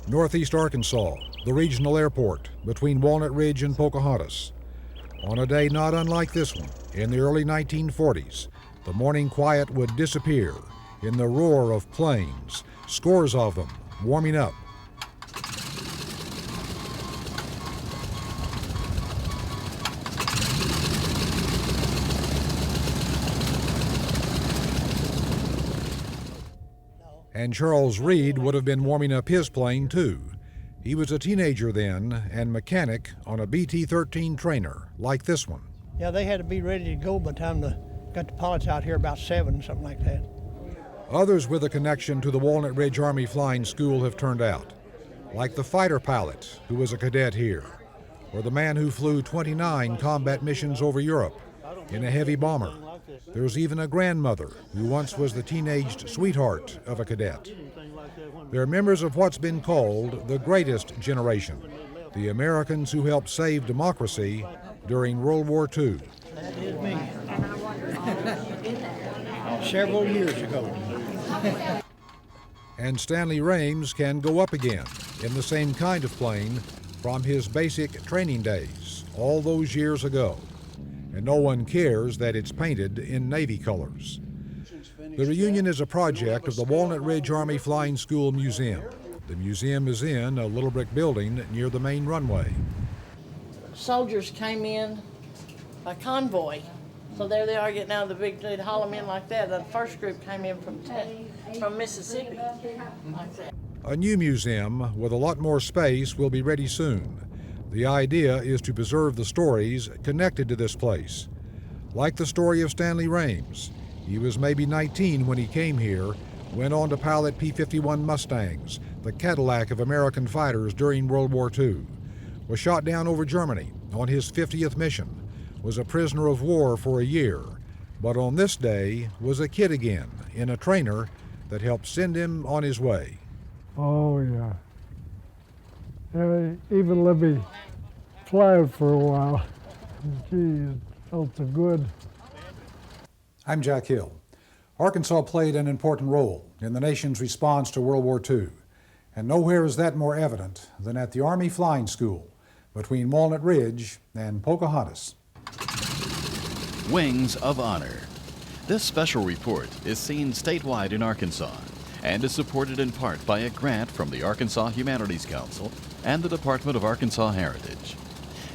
Northeast Arkansas, the regional airport between Walnut Ridge and Pocahontas. On a day not unlike this one, in the early 1940s, the morning quiet would disappear in the roar of planes, scores of them warming up. And Charles Reed would have been warming up his plane too. He was a teenager then and mechanic on a BT-13 trainer like this one. Yeah, they had to be ready to go by the time they got the pilots out here about 7, something like that. Others with a connection to the Walnut Ridge Army Flying School have turned out, like the fighter pilot who was a cadet here, or the man who flew 29 combat missions over Europe in a heavy bomber. There's even a grandmother who once was the teenaged sweetheart of a cadet. They're members of what's been called the greatest generation, the Americans who helped save democracy during World War II. That is me. Several years ago. And Stanley Rames can go up again in the same kind of plane from his basic training days all those years ago. And no one cares that it's painted in Navy colors. The reunion is a project of the Walnut Ridge Army Flying School Museum. The museum is in a little brick building near the main runway. Soldiers came in by convoy. So there they are getting out of the big, they'd haul them in like that. The first group came in from Mississippi, like that. A new museum with a lot more space will be ready soon. The idea is to preserve the stories connected to this place. Like the story of Stanley Rames. He was maybe 19 when he came here, went on to pilot P-51 Mustangs, the Cadillac of American fighters during World War II, was shot down over Germany on his 50th mission, was a prisoner of war for a year, but on this day was a kid again in a trainer that helped send him on his way. Oh, yeah. Even let me fly it for a while. Gee, it felt so good. I'm Jack Hill. Arkansas played an important role in the nation's response to World War II, and nowhere is that more evident than at the Army Flying School between Walnut Ridge and Pocahontas. Wings of Honor. This special report is seen statewide in Arkansas and is supported in part by a grant from the Arkansas Humanities Council and the Department of Arkansas Heritage.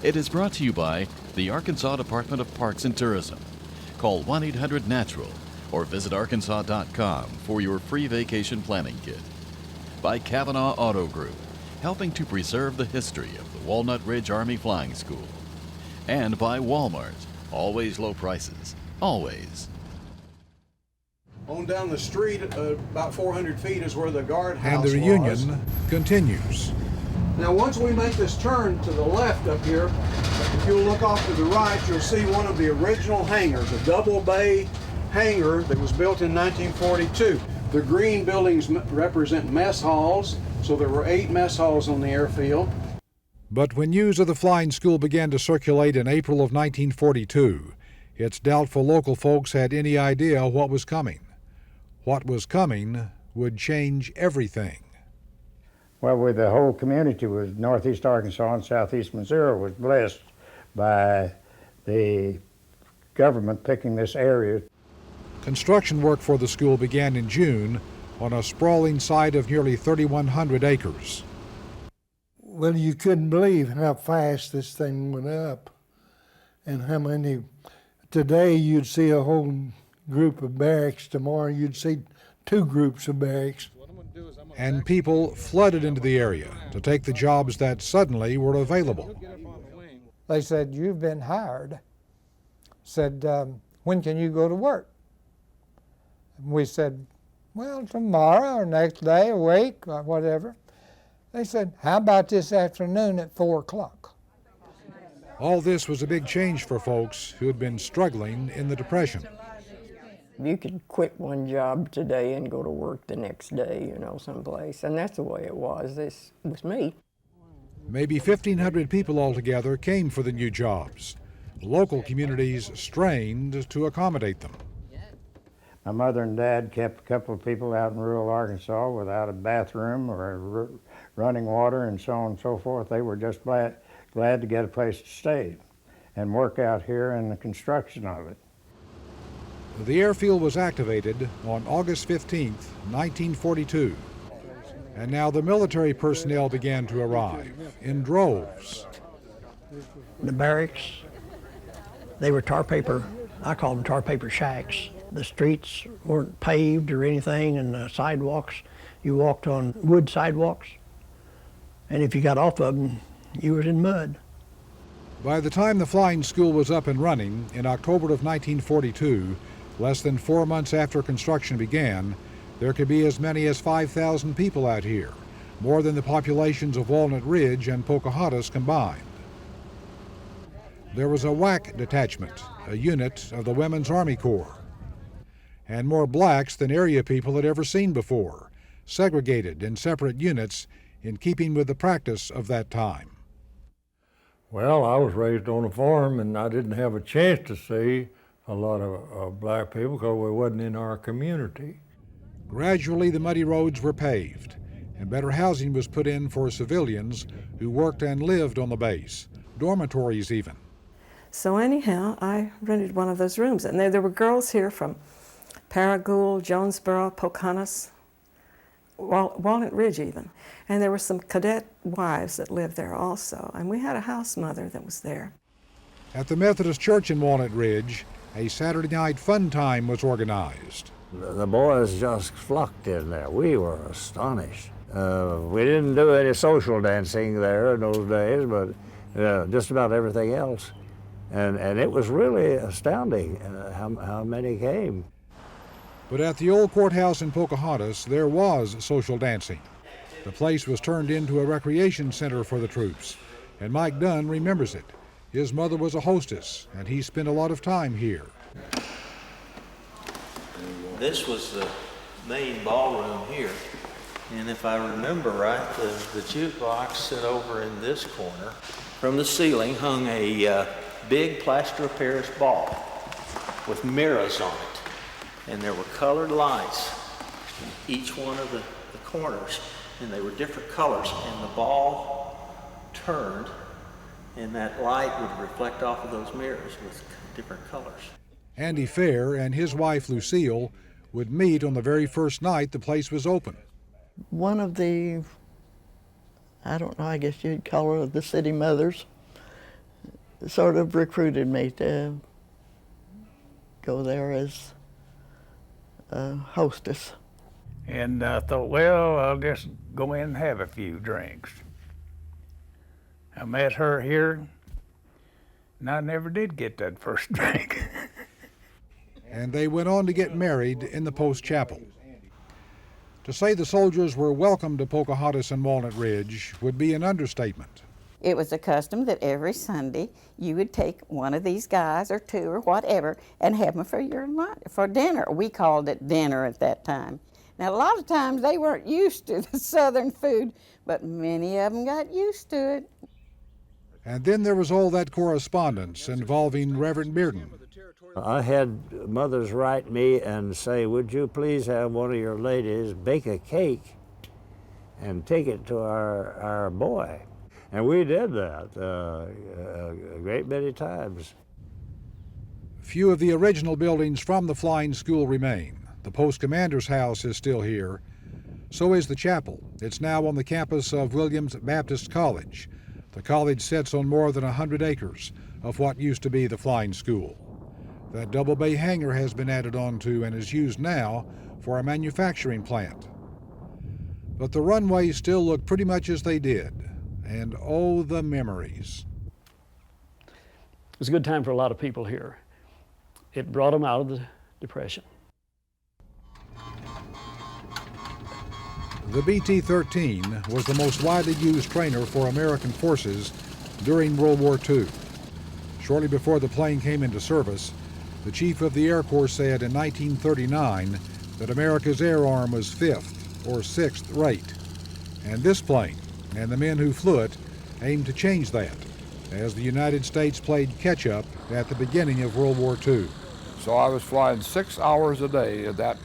It is brought to you by the Arkansas Department of Parks and Tourism. Call 1-800-NATURAL or visit arkansas.com for your free vacation planning kit. By Kavanaugh Auto Group, helping to preserve the history of the Walnut Ridge Army Flying School. And by Walmart, always low prices, always. On down the street, about 400 feet is where the guardhouse And the reunion continues. Now, once we make this turn to the left up here, if you'll look off to the right, you'll see one of the original hangars, a double bay hangar that was built in 1942. The green buildings represent mess halls, so there were 8 mess halls on the airfield. But when news of the flying school began to circulate in April of 1942, it's doubtful local folks had any idea what was coming. What was coming would change everything. Well, with the whole community was northeast Arkansas and southeast Missouri was blessed by the government picking this area. Construction work for the school began in June on a sprawling site of nearly 3,100 acres. Well, you couldn't believe how fast this thing went up and how many. Today you'd see a whole group of barracks. Tomorrow you'd see 2 groups of barracks. And people flooded into the area to take the jobs that suddenly were available. They said, "You've been hired." Said, "When can you go to work?" And we said, "Well, tomorrow or next day, a week, or whatever." They said, "How about this afternoon at 4 o'clock?" All this was a big change for folks who had been struggling in the Depression. You could quit one job today and go to work the next day, someplace. And that's the way it was. This was me. Maybe 1,500 people altogether came for the new jobs. Local communities strained to accommodate them. My mother and dad kept a couple of people out in rural Arkansas without a bathroom or running water and so on and so forth. They were just glad to get a place to stay and work out here in the construction of it. The airfield was activated on August 15, 1942, and now the military personnel began to arrive in droves. The barracks, they were tar paper, I call them tar paper shacks. The streets weren't paved or anything, and the sidewalks, you walked on wood sidewalks, and if you got off of them, you was in mud. By the time the flying school was up and running in October of 1942, less than 4 months after construction began, there could be as many as 5,000 people out here, more than the populations of Walnut Ridge and Pocahontas combined. There was a WAC detachment, a unit of the Women's Army Corps, and more blacks than area people had ever seen before, segregated in separate units in keeping with the practice of that time. Well, I was raised on a farm, and I didn't have a chance to see a lot of black people because we wasn't in our community. Gradually, the muddy roads were paved, and better housing was put in for civilians who worked and lived on the base, dormitories even. So anyhow, I rented one of those rooms, and there were girls here from Paragould, Jonesboro, Pocahontas, Walnut Ridge even. And there were some cadet wives that lived there also, and we had a house mother that was there. At the Methodist Church in Walnut Ridge, a Saturday night fun time was organized. The boys just flocked in there. We were astonished. We didn't do any social dancing there in those days, but just about everything else. And it was really astounding how many came. But at the old courthouse in Pocahontas, there was social dancing. The place was turned into a recreation center for the troops, and Mike Dunn remembers it. His mother was a hostess, and he spent a lot of time here. This was the main ballroom here, and if I remember right, the jukebox set over in this corner. From the ceiling hung a big plaster of Paris ball with mirrors on it, and there were colored lights in each one of the corners, and they were different colors, and the ball turned, and that light would reflect off of those mirrors with different colors. Andy Fair and his wife Lucille would meet on the very first night the place was open. One of the, I don't know, I guess you'd call her the city mothers, sort of recruited me to go there as a hostess. And I thought, well, I'll just go in and have a few drinks. I met her here, and I never did get that first drink. And they went on to get married in the post chapel. To say the soldiers were welcome to Pocahontas and Walnut Ridge would be an understatement. It was a custom that every Sunday you would take one of these guys or two or whatever and have them for your lunch, for dinner. We called it dinner at that time. Now, a lot of times they weren't used to the Southern food, but many of them got used to it. And then there was all that correspondence involving Reverend Bearden. I had mothers write me and say, would you please have one of your ladies bake a cake and take it to our boy? And we did that a great many times. Few of the original buildings from the flying school remain. The post commander's house is still here. So is the chapel. It's now on the campus of Williams Baptist College. The college sits on more than 100 acres of what used to be the flying school. That double bay hangar has been added onto and is used now for a manufacturing plant. But the runways still look pretty much as they did. And oh, the memories. It was a good time for a lot of people here. It brought them out of the Depression. The BT-13 was the most widely used trainer for American forces during World War II. Shortly before the plane came into service, the Chief of the Air Corps said in 1939 that America's air arm was 5th or 6th rate. And this plane, and the men who flew it, aimed to change that, as the United States played catch-up at the beginning of World War II. So I was flying 6 hours a day in that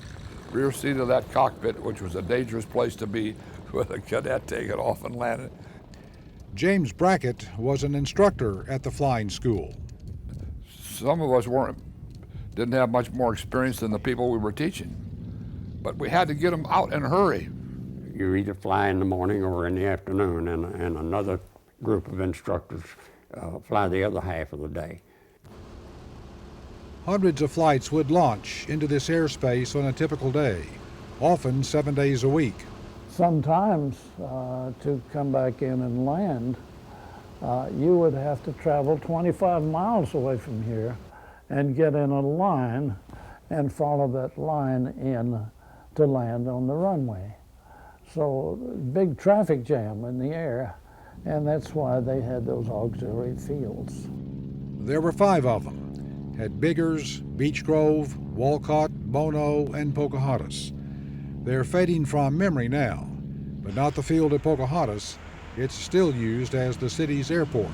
rear seat of that cockpit, which was a dangerous place to be with a cadet taking off and landing. James Brackett was an instructor at the flying school. Some of us didn't have much more experience than the people we were teaching, but we had to get them out in a hurry. You either fly in the morning or in the afternoon, and another group of instructors fly the other half of the day. Hundreds of flights would launch into this airspace on a typical day, often 7 days a week. Sometimes to come back in and land, you would have to travel 25 miles away from here and get in a line and follow that line in to land on the runway. So big traffic jam in the air, and that's why they had those auxiliary fields. There were 5 of them, at Biggers, Beech Grove, Walcott, Bono, and Pocahontas. They're fading from memory now, but not the field at Pocahontas. It's still used as the city's airport.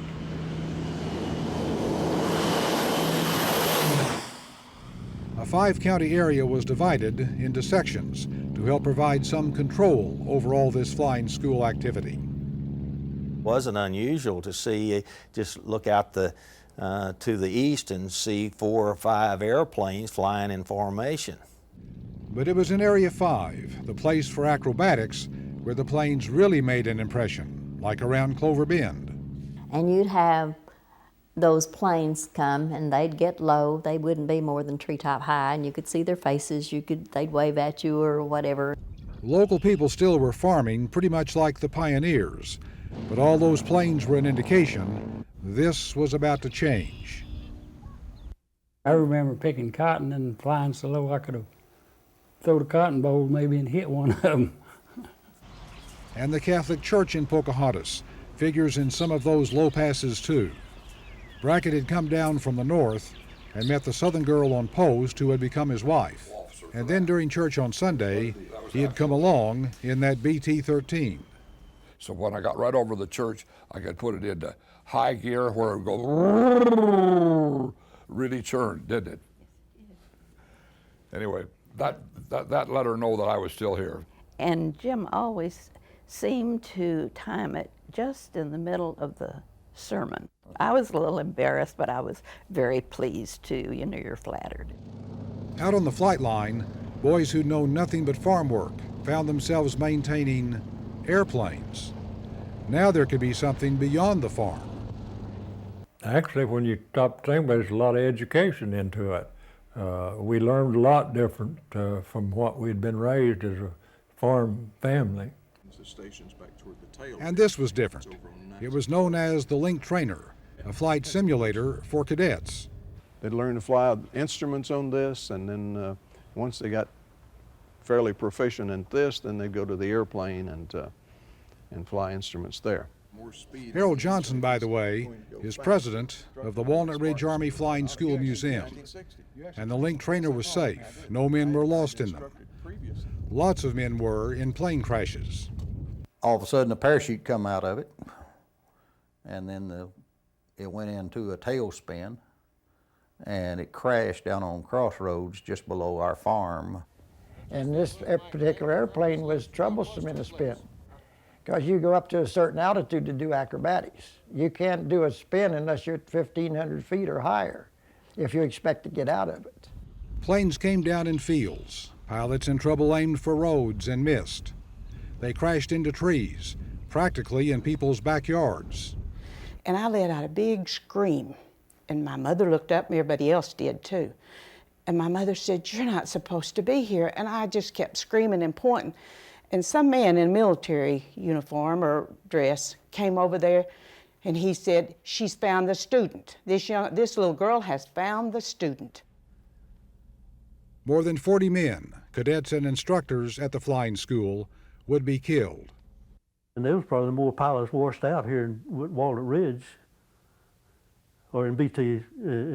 A 5-county area was divided into sections to help provide some control over all this flying school activity. Wasn't unusual to see, just look out to the east and see 4 or 5 airplanes flying in formation. But it was in Area 5, the place for acrobatics, where the planes really made an impression, like around Clover Bend. And you'd have those planes come and they'd get low. They wouldn't be more than treetop high, and you could see their faces. They'd wave at you or whatever. Local people still were farming pretty much like the pioneers, but all those planes were an indication this was about to change. I remember picking cotton and flying so low I could have thrown the cotton bowl maybe and hit one of them. And the Catholic Church in Pocahontas figures in some of those low passes too. Brackett had come down from the north and met the southern girl on post who had become his wife. And then during church on Sunday, he had come along in that BT-13. So when I got right over the church, I could put it into high gear where it would go really churned, didn't it? Anyway, that let her know that I was still here. And Jim always seemed to time it just in the middle of the sermon. I was a little embarrassed, but I was very pleased too. You know, you're flattered. Out on the flight line, boys who'd known nothing but farm work found themselves maintaining airplanes. Now there could be something beyond the farm. Actually, when you stop to think about it, there's a lot of education into it. We learned a lot different from what we'd been raised as a farm family. And this was different. It was known as the Link Trainer, a flight simulator for cadets. They'd learn to fly instruments on this, and then once they got fairly proficient in this, then they'd go to the airplane and fly instruments there. Harold Johnson, by the way, is president of the Walnut Ridge Army Flying School Museum. And the Link Trainer was safe. No men were lost in them. Lots of men were in plane crashes. All of a sudden a parachute come out of it, and then it went into a tailspin, and it crashed down on Crossroads just below our farm. And this particular airplane was troublesome in a spin, because you go up to a certain altitude to do acrobatics. You can't do a spin unless you're at 1,500 feet or higher if you expect to get out of it. Planes came down in fields. Pilots in trouble aimed for roads and missed. They crashed into trees, practically in people's backyards. And I let out a big scream, and my mother looked up, and everybody else did too. And my mother said, "You're not supposed to be here." And I just kept screaming and pointing. And some man in military uniform or dress came over there, and he said, "She's found the student. This little girl has found the student." More than 40 men, cadets and instructors at the flying school, would be killed. And there was probably more pilots washed out here in Walnut Ridge or in BT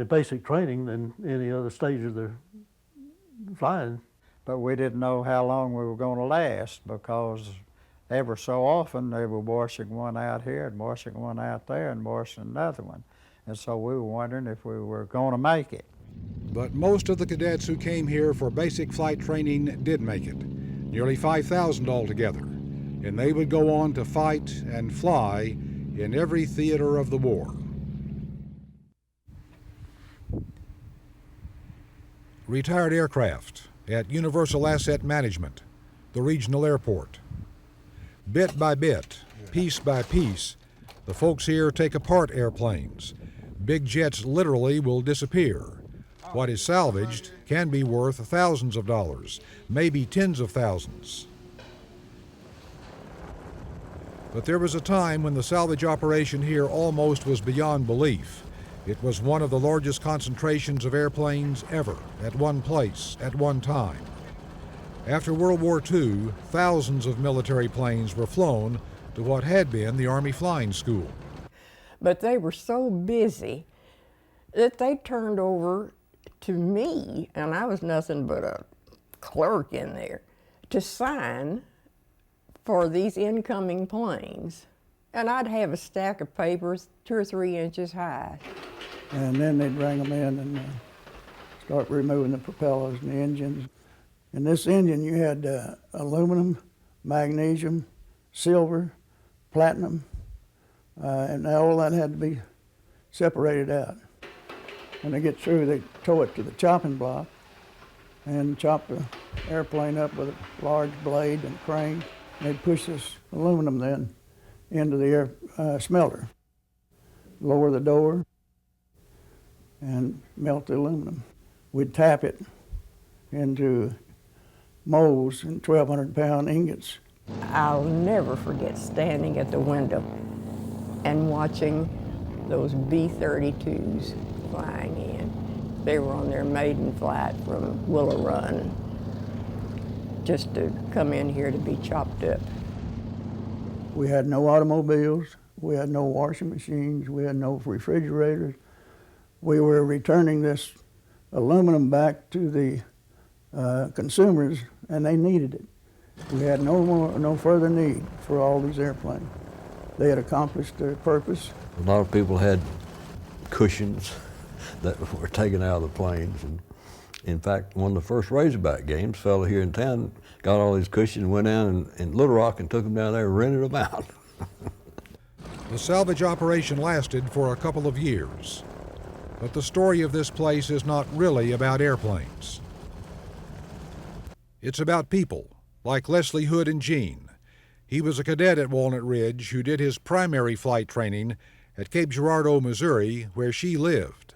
basic training than any other stage of their flying. But we didn't know how long we were going to last, because ever so often they were washing one out here and washing one out there and washing another one. And so we were wondering if we were going to make it. But most of the cadets who came here for basic flight training did make it, nearly 5,000 altogether, and they would go on to fight and fly in every theater of the war. Retired aircraft at Universal Asset Management, the regional airport. Bit by bit, piece by piece, the folks here take apart airplanes. Big jets literally will disappear. What is salvaged can be worth thousands of dollars, maybe tens of thousands. But there was a time when the salvage operation here almost was beyond belief. It was one of the largest concentrations of airplanes ever, at one place, at one time. After World War II, thousands of military planes were flown to what had been the Army Flying School. But they were so busy that they turned over to me, and I was nothing but a clerk in there, to sign for these incoming planes. And I'd have a stack of papers 2 or 3 inches high. And then they'd bring them in and start removing the propellers and the engines. In this engine you had aluminum, magnesium, silver, platinum, and all that had to be separated out. When they get through, they tow it to the chopping block and chop the airplane up with a large blade and crane. They'd push this aluminum then into the air smelter, lower the door, and melt the aluminum. We'd tap it into molds in 1,200-pound ingots. I'll never forget standing at the window and watching those B-32s flying in. They were on their maiden flight from Willow Run, just to come in here to be chopped up. We had no automobiles, we had no washing machines, we had no refrigerators. We were returning this aluminum back to the consumers, and they needed it. We had no further need for all these airplanes. They had accomplished their purpose. A lot of people had cushions that were taken out of the planes. And in fact, one of the first Razorback games, a fellow here in town got all these cushions and went down in Little Rock and took them down there and rented them out. The salvage operation lasted for a couple of years. But the story of this place is not really about airplanes. It's about people, like Leslie Hood and Jean. He was a cadet at Walnut Ridge who did his primary flight training at Cape Girardeau, Missouri, where she lived.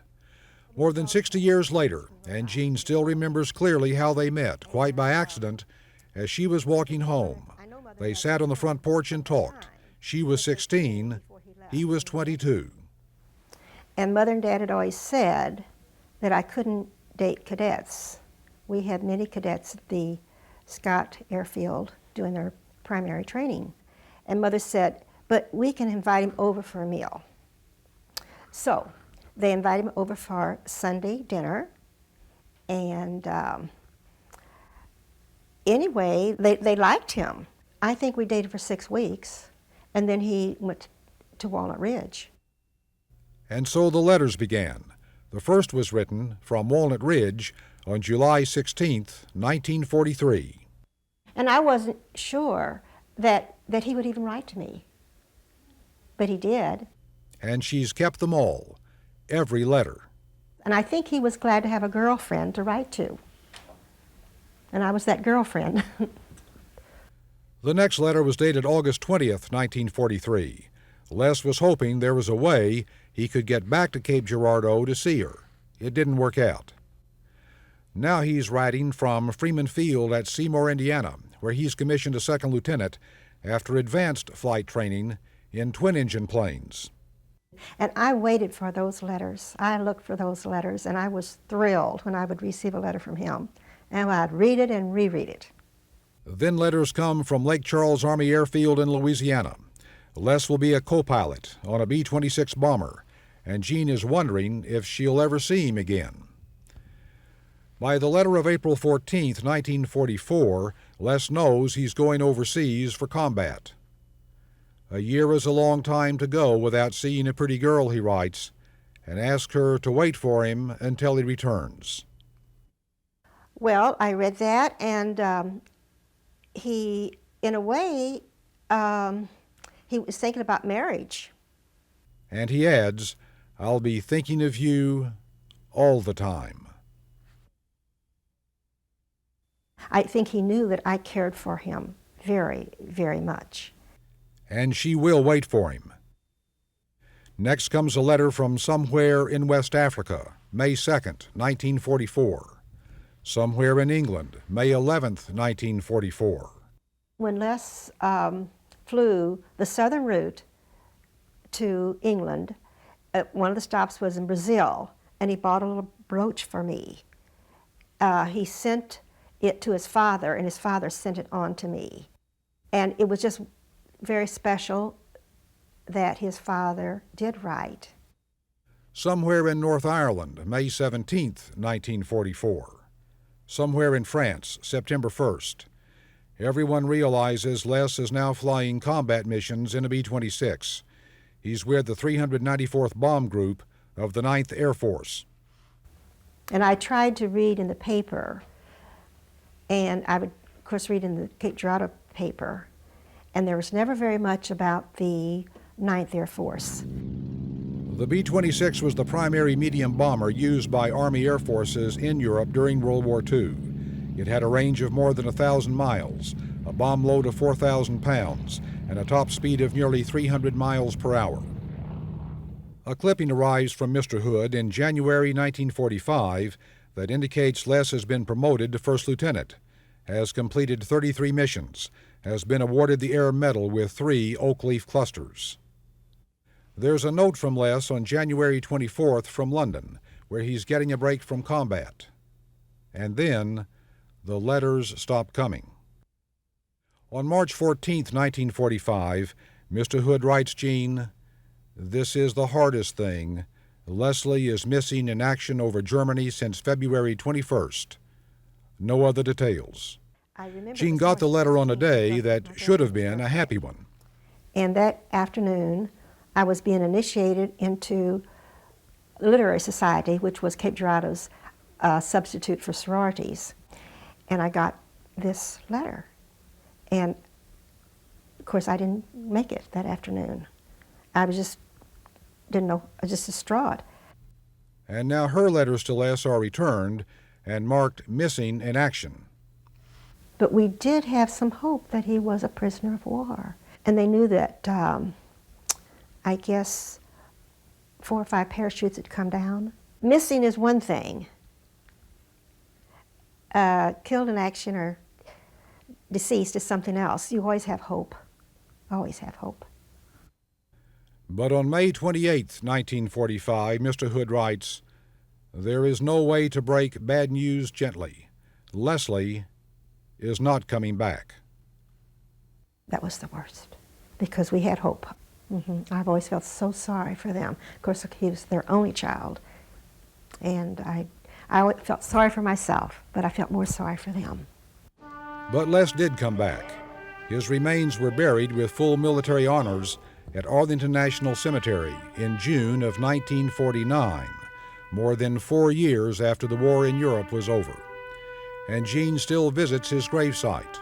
More than 60 years later, and Jean still remembers clearly how they met, quite by accident, as she was walking home. They sat on the front porch and talked. She was 16, he was 22. And Mother and Dad had always said that I couldn't date cadets. We had many cadets at the Scott Airfield doing their primary training. And Mother said, but we can invite him over for a meal. So they invited him over for Sunday dinner. And anyway, they liked him. I think we dated for 6 weeks. And then he went to Walnut Ridge. And so the letters began. The first was written from Walnut Ridge on July 16, 1943. And I wasn't sure that he would even write to me. But he did. And she's kept them all, every letter. And I think he was glad to have a girlfriend to write to. And I was that girlfriend. The next letter was dated August 20th, 1943. Les was hoping there was a way he could get back to Cape Girardeau to see her. It didn't work out. Now he's writing from Freeman Field at Seymour, Indiana, where he's commissioned a second lieutenant after advanced flight training in twin-engine planes. And I waited for those letters. I looked for those letters, and I was thrilled when I would receive a letter from him. And I'd read it and reread it. Then letters come from Lake Charles Army Airfield in Louisiana. Les will be a co-pilot on a B-26 bomber, and Jean is wondering if she'll ever see him again. By the letter of April 14, 1944, Les knows he's going overseas for combat. A year is a long time to go without seeing a pretty girl, he writes, and asks her to wait for him until he returns. Well, I read that, and he, in a way, he was thinking about marriage. And he adds, "I'll be thinking of you all the time." I think he knew that I cared for him very, very much. And she will wait for him. Next comes a letter from somewhere in West Africa, May 2nd, 1944. Somewhere in England, May 11th, 1944. When Les flew the southern route to England, one of the stops was in Brazil, and he bought a little brooch for me. He sent it to his father, and his father sent it on to me. And it was just very special that his father did write. Somewhere in North Ireland, May 17th, 1944. Somewhere in France, September 1st. Everyone realizes Les is now flying combat missions in a B-26. He's with the 394th Bomb Group of the 9th Air Force. And I tried to read in the paper, and I would, of course, read in the Cape Dorado paper, and there was never very much about the 9th Air Force. The B-26 was the primary medium bomber used by Army Air Forces in Europe during World War II. It had a range of more than 1,000 miles, a bomb load of 4,000 pounds, and a top speed of nearly 300 miles per hour. A clipping arrives from Mr. Hood in January 1945 that indicates Les has been promoted to first lieutenant, has completed 33 missions, has been awarded the Air Medal with 3 oak leaf clusters. There's a note from Les on January 24th from London, where he's getting a break from combat. And then the letters stop coming. On March 14th, 1945, Mr. Hood writes Jean, "This is the hardest thing. Leslie is missing in action over Germany since February 21st. No other details." Jean got the letter on a day that should have been a happy one. And that afternoon, I was being initiated into Literary Society, which was Cape Dorado's substitute for sororities. And I got this letter. And, of course, I didn't make it that afternoon. I was just, didn't know, I was just distraught. And now her letters to Les are returned and marked missing in action. But we did have some hope that he was a prisoner of war. And they knew that, I guess, 4 or 5 parachutes had come down. Missing is one thing. Killed in action or deceased is something else. You always have hope. Always have hope. But on May 28, 1945, Mr. Hood writes, "There is no way to break bad news gently. Leslie is not coming back." That was the worst, because we had hope. I've always felt so sorry for them. Of course, he was their only child, and I felt sorry for myself, but I felt more sorry for them. But Les did come back. His remains were buried with full military honors at Arlington National Cemetery in June of 1949, more than 4 years after the war in Europe was over. And Jean still visits his gravesite.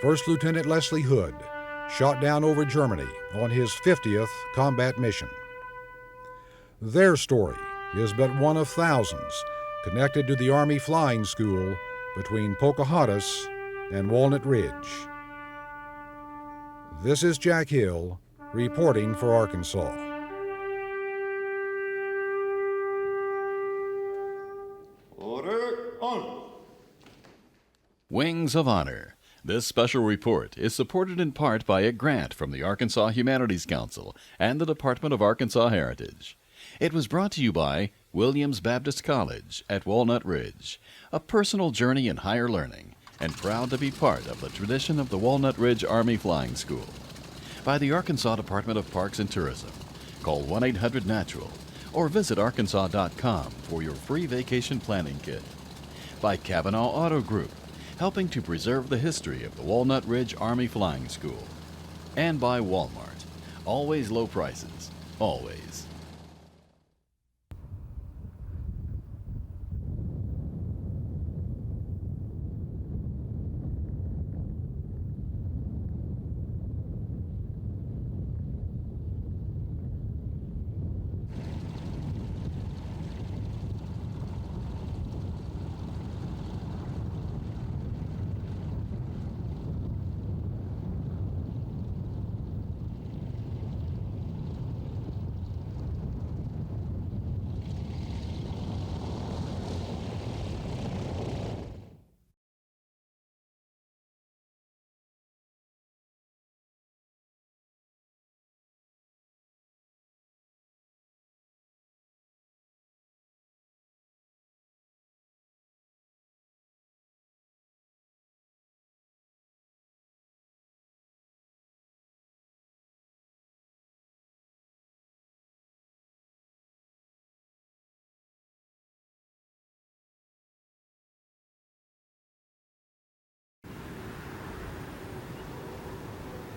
First Lieutenant Leslie Hood, shot down over Germany on his 50th combat mission. Their story is but one of thousands connected to the Army Flying School between Pocahontas and Walnut Ridge. This is Jack Hill reporting for Arkansas. Order on. Wings of Honor. This special report is supported in part by a grant from the Arkansas Humanities Council and the Department of Arkansas Heritage. It was brought to you by Williams Baptist College at Walnut Ridge, a personal journey in higher learning, and proud to be part of the tradition of the Walnut Ridge Army Flying School. By the Arkansas Department of Parks and Tourism. Call 1-800-NATURAL or visit arkansas.com for your free vacation planning kit. By Kavanaugh Auto Group, helping to preserve the history of the Walnut Ridge Army Flying School. And by Walmart. Always low prices. Always.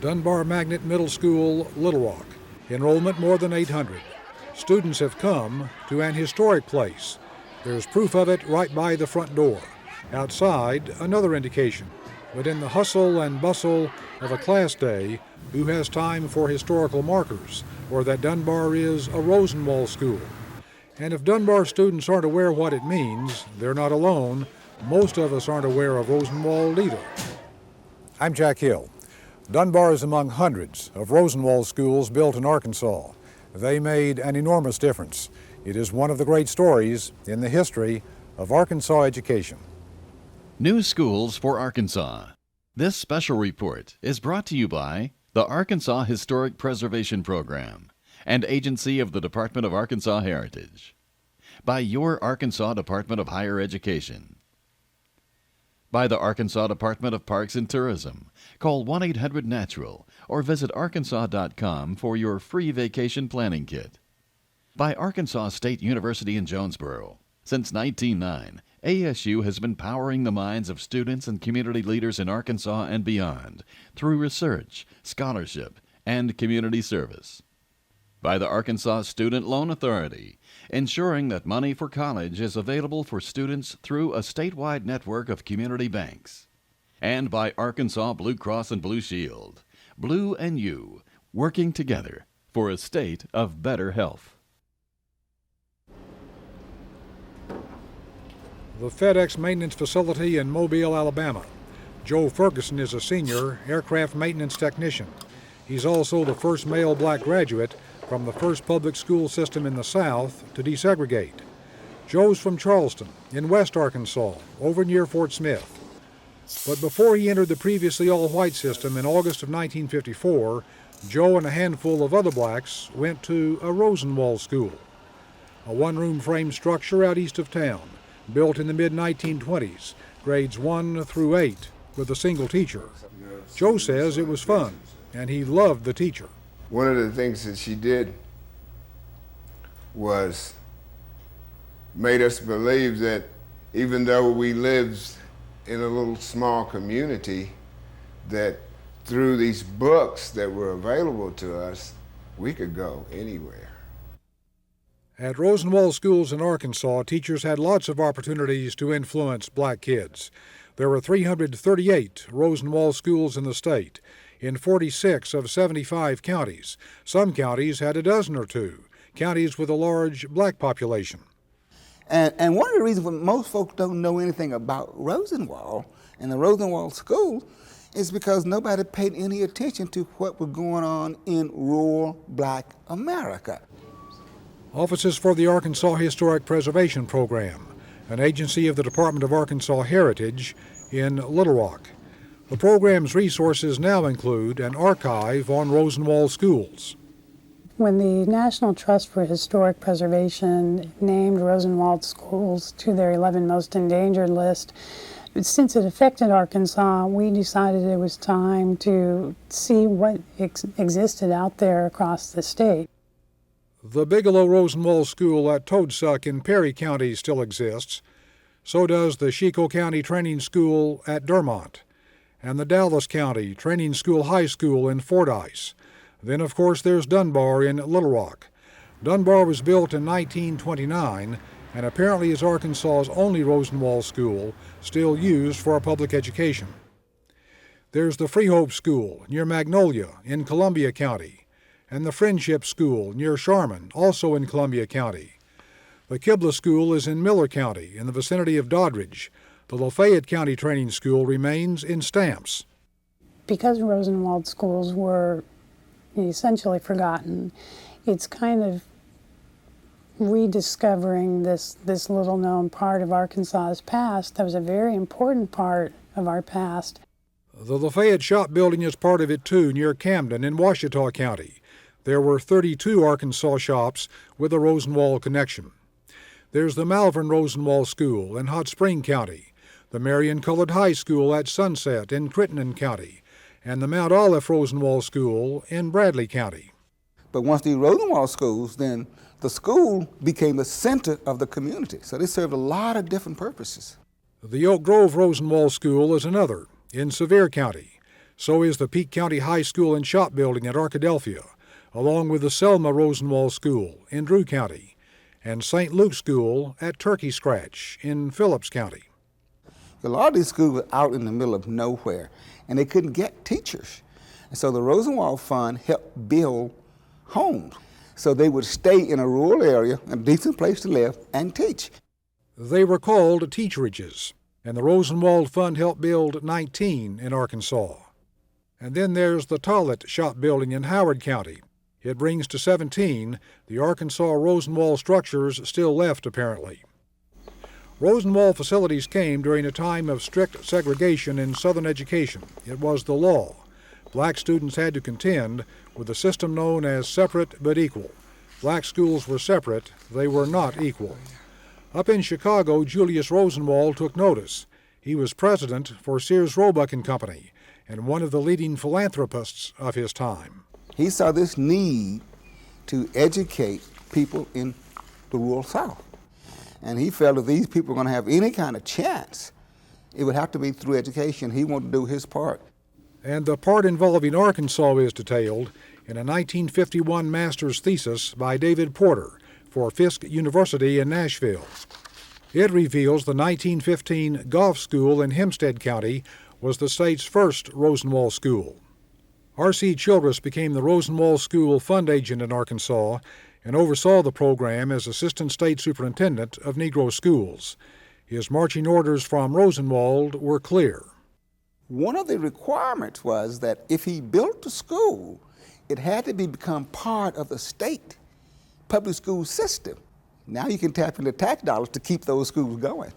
Dunbar Magnet Middle School, Little Rock. Enrollment more than 800. Students have come to an historic place. There's proof of it right by the front door. Outside, another indication. But in the hustle and bustle of a class day, who has time for historical markers, or that Dunbar is a Rosenwald school? And if Dunbar students aren't aware what it means, they're not alone. Most of us aren't aware of Rosenwald either. I'm Jack Hill. Dunbar is among hundreds of Rosenwald schools built in Arkansas. They made an enormous difference. It is one of the great stories in the history of Arkansas education. New Schools for Arkansas. This special report is brought to you by the Arkansas Historic Preservation Program and Agency of the Department of Arkansas Heritage. By your Arkansas Department of Higher Education. By the Arkansas Department of Parks and Tourism. Call 1-800-NATURAL or visit arkansas.com for your free vacation planning kit. By Arkansas State University in Jonesboro. Since 1909, ASU has been powering the minds of students and community leaders in Arkansas and beyond through research, scholarship, and community service. By the Arkansas Student Loan Authority, ensuring that money for college is available for students through a statewide network of community banks. And by Arkansas Blue Cross and Blue Shield, Blue and you, working together for a state of better health. The FedEx maintenance facility in Mobile, Alabama. Joe Ferguson is a senior aircraft maintenance technician. He's also the first male black graduate from the first public school system in the South to desegregate. Joe's from Charleston, in West Arkansas, over near Fort Smith. But before he entered the previously all-white system in August of 1954, Joe and a handful of other blacks went to a Rosenwald school, a one-room frame structure out east of town, built in the mid-1920s, grades 1 through 8, with a single teacher. Joe says it was fun, and he loved the teacher. One of the things that she did was made us believe that even though we lived in a little small community, that through these books that were available to us, we could go anywhere. At Rosenwald schools in Arkansas, teachers had lots of opportunities to influence black kids. There were 338 Rosenwald schools in the state, in 46 of 75 counties. Some counties had a dozen or two, counties with a large black population. And one of the reasons why most folks don't know anything about Rosenwald and the Rosenwald School is because nobody paid any attention to what was going on in rural black America. Offices for the Arkansas Historic Preservation Program, an agency of the Department of Arkansas Heritage in Little Rock. The program's resources now include an archive on Rosenwald schools. When the National Trust for Historic Preservation named Rosenwald schools to their 11 most endangered list, since it affected Arkansas, we decided it was time to see what existed out there across the state. The Bigelow Rosenwald School at Toadsuck in Perry County still exists. So does the Chico County Training School at Dermont, and the Dallas County Training School High School in Fordyce. Then, of course, there's Dunbar in Little Rock. Dunbar was built in 1929 and apparently is Arkansas's only Rosenwald school still used for public education. There's the Freehope School near Magnolia in Columbia County, and the Friendship School near Sharman, also in Columbia County. The Kibble School is in Miller County, in the vicinity of Doddridge. The Lafayette County Training School remains in Stamps. Because Rosenwald schools were essentially forgotten, it's kind of rediscovering this little-known part of Arkansas's past that was a very important part of our past. The Lafayette Shop Building is part of it, too, near Camden in Ouachita County. There were 32 Arkansas shops with a Rosenwald connection. There's the Malvern Rosenwald School in Hot Spring County, the Marion Colored High School at Sunset in Crittenden County, and the Mount Olive Rosenwald School in Bradley County. But once the Rosenwald schools, then the school became the center of the community. So they served a lot of different purposes. The Oak Grove Rosenwald School is another, in Sevier County. So is the Peake County High School and Shop Building at Arkadelphia, along with the Selma Rosenwald School in Drew County, and St. Luke's School at Turkey Scratch in Phillips County. A lot of these schools were out in the middle of nowhere, and they couldn't get teachers. And so the Rosenwald Fund helped build homes. So they would stay in a rural area, a decent place to live, and teach. They were called teacherages, and the Rosenwald Fund helped build 19 in Arkansas. And then there's the Tollet Shop Building in Howard County. It brings to 17 the Arkansas Rosenwald structures still left, apparently. Rosenwald facilities came during a time of strict segregation in Southern education. It was the law. Black students had to contend with a system known as separate but equal. Black schools were separate, they were not equal. Up in Chicago, Julius Rosenwald took notice. He was president for Sears Roebuck and Company and one of the leading philanthropists of his time. He saw this need to educate people in the rural South. And he felt if these people were going to have any kind of chance, it would have to be through education. He wanted to do his part. And the part involving Arkansas is detailed in a 1951 master's thesis by David Porter for Fisk University in Nashville. It reveals the 1915 Goff School in Hempstead County was the state's first Rosenwald school. R.C. Childress became the Rosenwald School fund agent in Arkansas and oversaw the program as Assistant State Superintendent of Negro Schools. His marching orders from Rosenwald were clear. One of the requirements was that if he built a school, it had to become part of the state public school system. Now you can tap into tax dollars to keep those schools going.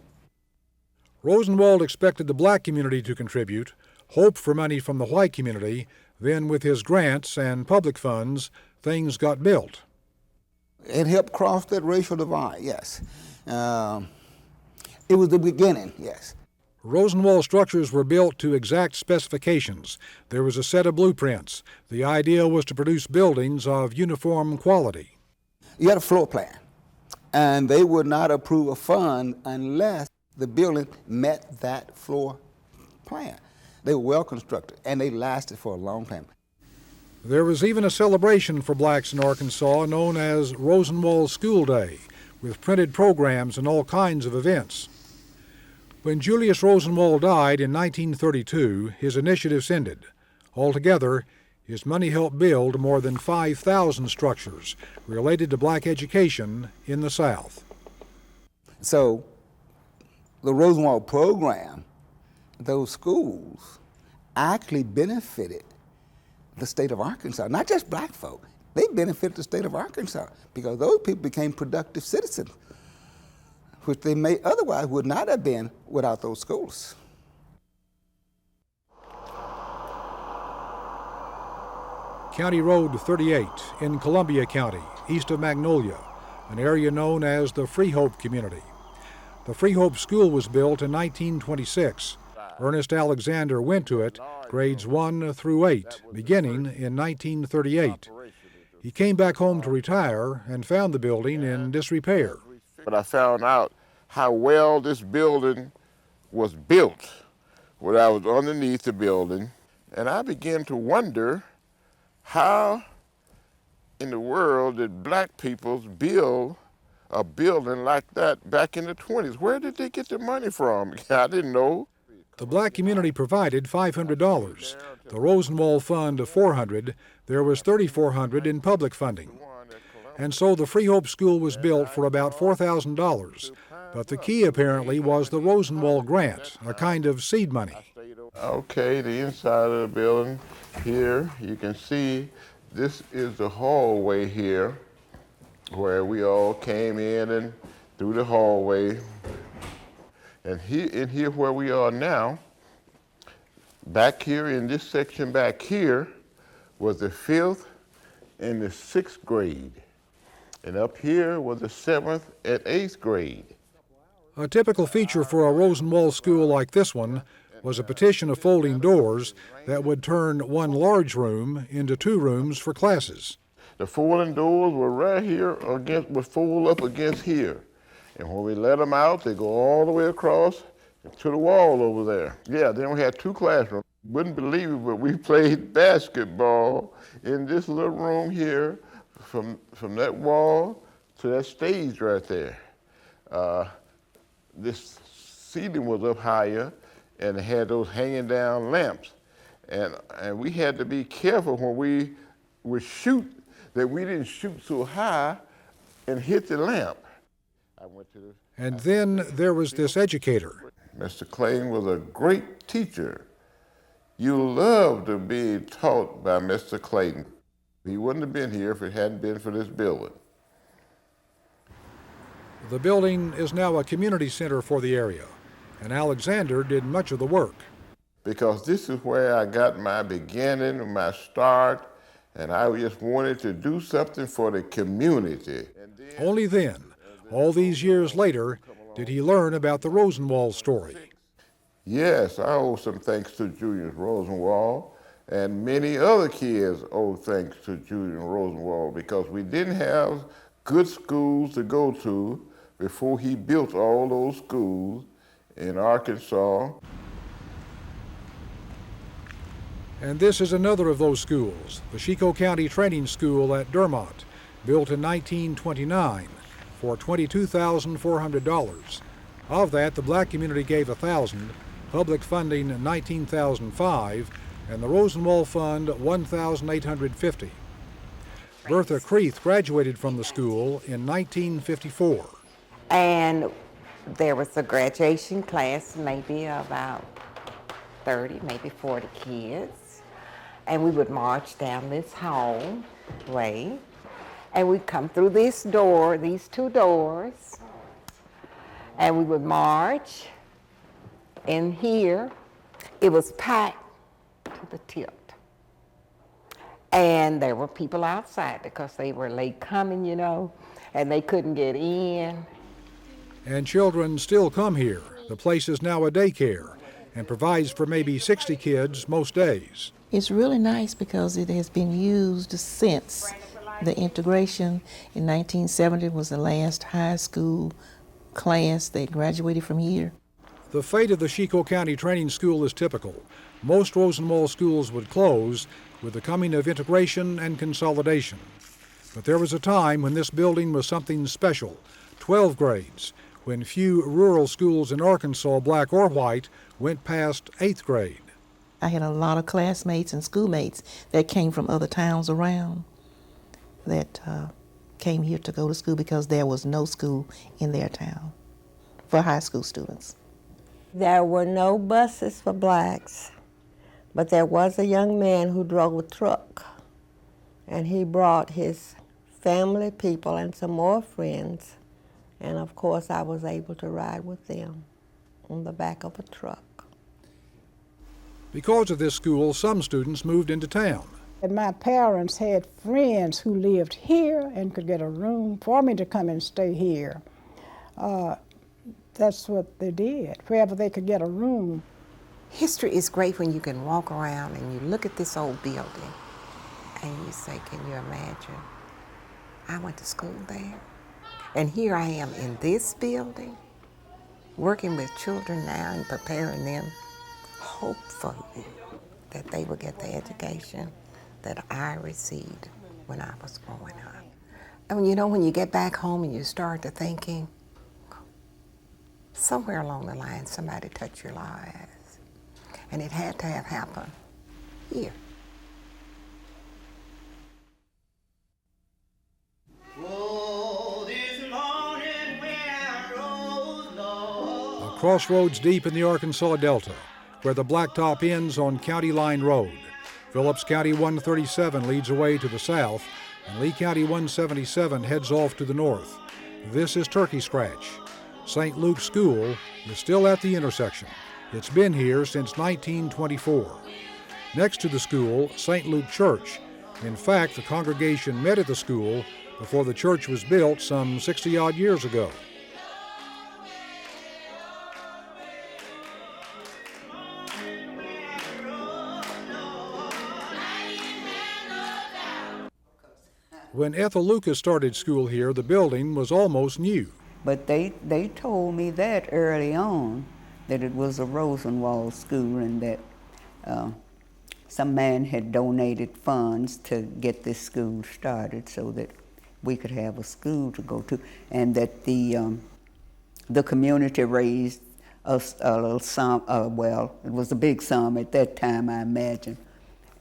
Rosenwald expected the black community to contribute, hoped for money from the white community, then with his grants and public funds, things got built. It helped cross that racial divide, yes. It was the beginning, yes. Rosenwald structures were built to exact specifications. There was a set of blueprints. The idea was to produce buildings of uniform quality. You had a floor plan, and they would not approve a fund unless the building met that floor plan. They were well constructed, and they lasted for a long time. There was even a celebration for blacks in Arkansas known as Rosenwald School Day, with printed programs and all kinds of events. When Julius Rosenwald died in 1932, his initiatives ended. Altogether, his money helped build more than 5,000 structures related to black education in the South. So the Rosenwald program, those schools, actually benefited the state of Arkansas, not just black folk. They benefited the state of Arkansas because those people became productive citizens, which they may otherwise would not have been without those schools. County Road 38 in Columbia County, east of Magnolia, an area known as the Freehope community. The Freehope School was built in 1926. Ernest Alexander went to it, grades 1 through 8, beginning in 1938. He came back home to retire and found the building in disrepair. But I found out how well this building was built when I was underneath the building, and I began to wonder how in the world did black people build a building like that back in the 20s? Where did they get the money from? I didn't know. The black community provided $500, the Rosenwald Fund $400, there was $3,400 in public funding. And so the Freehope School was built for about $4,000, but the key apparently was the Rosenwald grant, a kind of seed money. Okay, the inside of the building here, you can see this is the hallway here where we all came in and through the hallway. And here where we are now, back here in this section back here was the 5th and the 6th grade. And up here was the 7th and 8th grade. A typical feature for a Rosenwald school like this one was a petition of folding doors that would turn one large room into 2 rooms for classes. The folding doors were right here would fold up against here. And when we let them out, they go all the way across to the wall over there. Yeah, then we had 2 classrooms. Wouldn't believe it, but we played basketball in this little room here, from that wall to that stage right there. This ceiling was up higher, and it had those hanging down lamps. And we had to be careful when we would shoot, that we didn't shoot so high and hit the lamp. And then there was this educator. Mr. Clayton was a great teacher. You love to be taught by Mr. Clayton. He wouldn't have been here if it hadn't been for this building. The building is now a community center for the area, and Alexander did much of the work. Because this is where I got my beginning, my start, and I just wanted to do something for the community. Only then, all these years later, did he learn about the Rosenwald story. Yes, I owe some thanks to Julius Rosenwald, and many other kids owe thanks to Julius Rosenwald, because we didn't have good schools to go to before he built all those schools in Arkansas. And this is another of those schools, the Chico County Training School at Dermont, built in 1929 for $22,400. Of that, the black community gave $1,000, public funding $19,005, and the Rosenwald Fund $1,850. Bertha Creeth graduated from the school in 1954. And there was a graduation class, maybe about 30, maybe 40 kids. And we would march down this hallway, and we'd come through this door, these two doors, and we would march in here. It was packed to the tilt. And there were people outside because they were late coming, you know, and they couldn't get in. And children still come here. The place is now a daycare and provides for maybe 60 kids most days. It's really nice because it has been used since the integration. In 1970 was the last high school class that graduated from here. The fate of the Chico County Training School is typical. Most Rosenwald schools would close with the coming of integration and consolidation. But there was a time when this building was something special, 12 grades, when few rural schools in Arkansas, black or white, went past 8th grade. I had a lot of classmates and schoolmates that came from other towns around that came here to go to school because there was no school in their town for high school students. There were no buses for blacks, but there was a young man who drove a truck, and he brought his family, people, and some more friends, and of course I was able to ride with them on the back of a truck. Because of this school, some students moved into town. And my parents had friends who lived here and could get a room for me to come and stay here. That's what they did, wherever they could get a room. History is great when you can walk around and you look at this old building and you say, can you imagine? I went to school there. And here I am in this building, working with children now and preparing them, hopefully, that they will get the education that I received when I was growing up. And you know, when you get back home and you start to thinking, somewhere along the line somebody touched your lives. And it had to have happened here. A crossroads deep in the Arkansas Delta, where the blacktop ends on County Line Road. Phillips County 137 leads away to the south, and Lee County 177 heads off to the north. This is Turkey Scratch. St. Luke's School is still at the intersection. It's been here since 1924. Next to the school, St. Luke Church. In fact, the congregation met at the school before the church was built some 60-odd years ago. When Ethel Lucas started school here, the building was almost new. But they told me that early on, that it was a Rosenwald school and that some man had donated funds to get this school started so that we could have a school to go to, and that the community raised a little sum, well, it was a big sum at that time, I imagine,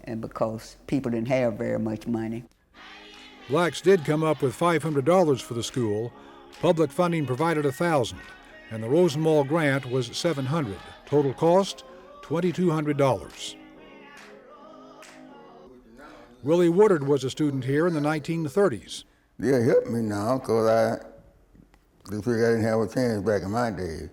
and because people didn't have very much money. Blacks did come up with $500 for the school. Public funding provided $1,000, and the Rosenwald grant was $700. Total cost, $2,200. Willie Woodard was a student here in the 1930s. Yeah, it helped me now, because I didn't have a chance back in my day.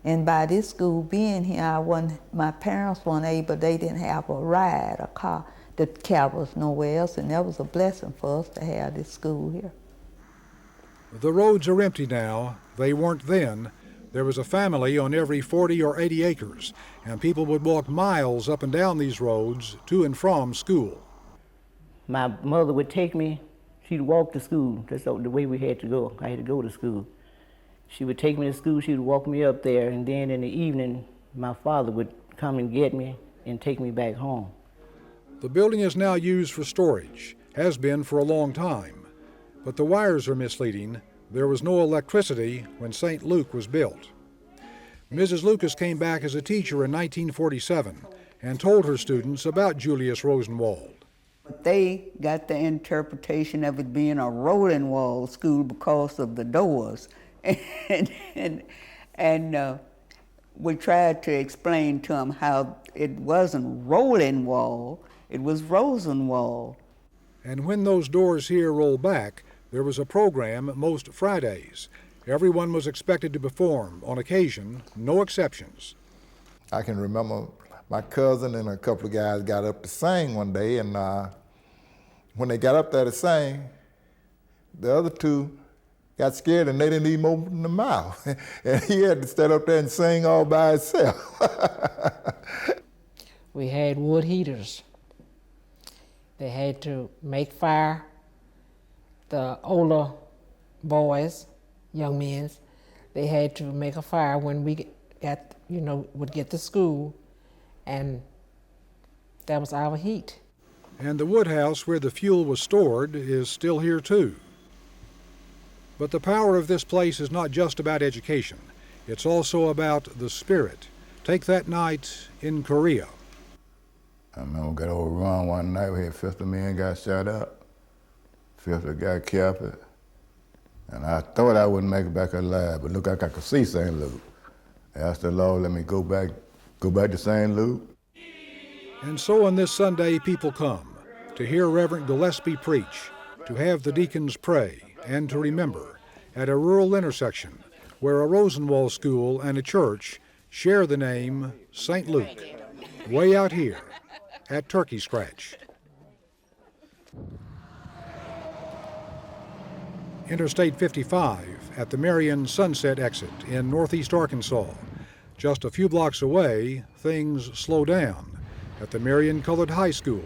And by this school being here, my parents weren't able, they didn't have a ride, a car that carried us nowhere else, and that was a blessing for us to have this school here. The roads are empty now. They weren't then. There was a family on every 40 or 80 acres, and people would walk miles up and down these roads to and from school. My mother would take me, she'd walk to school. That's the way we had to go. I had to go to school. She would take me to school, she would walk me up there, and then in the evening, my father would come and get me and take me back home. The building is now used for storage, has been for a long time. But the wires are misleading. There was no electricity when St. Luke was built. Mrs. Lucas came back as a teacher in 1947 and told her students about Julius Rosenwald. But they got the interpretation of it being a rolling wall school because of the doors. And we tried to explain to them how it wasn't rolling wall, it was Rosenwald. And when those doors here roll back, there was a program most Fridays. Everyone was expected to perform, on occasion, no exceptions. I can remember my cousin and a couple of guys got up to sing one day, and when they got up there to sing, the other two got scared and they didn't even open their mouth. And he had to stand up there and sing all by himself. We had wood heaters. They had to make fire. The older boys, young men, they had to make a fire when we got, would get to school, and that was our heat. And the woodhouse where the fuel was stored is still here too. But the power of this place is not just about education. It's also about the spirit. Take that night in Korea. I remember we got overrun one night. We had 50 men got shot up. 50 got killed. And I thought I wouldn't make it back alive, but look like I could see St. Luke. I asked the Lord, let me go back to St. Luke. And so on this Sunday, people come to hear Reverend Gillespie preach, to have the deacons pray, and to remember at a rural intersection where a Rosenwald school and a church share the name St. Luke, way out here at Turkey Scratch. Interstate 55 at the Marion Sunset exit in northeast Arkansas. Just a few blocks away, things slow down at the Marion Colored High School.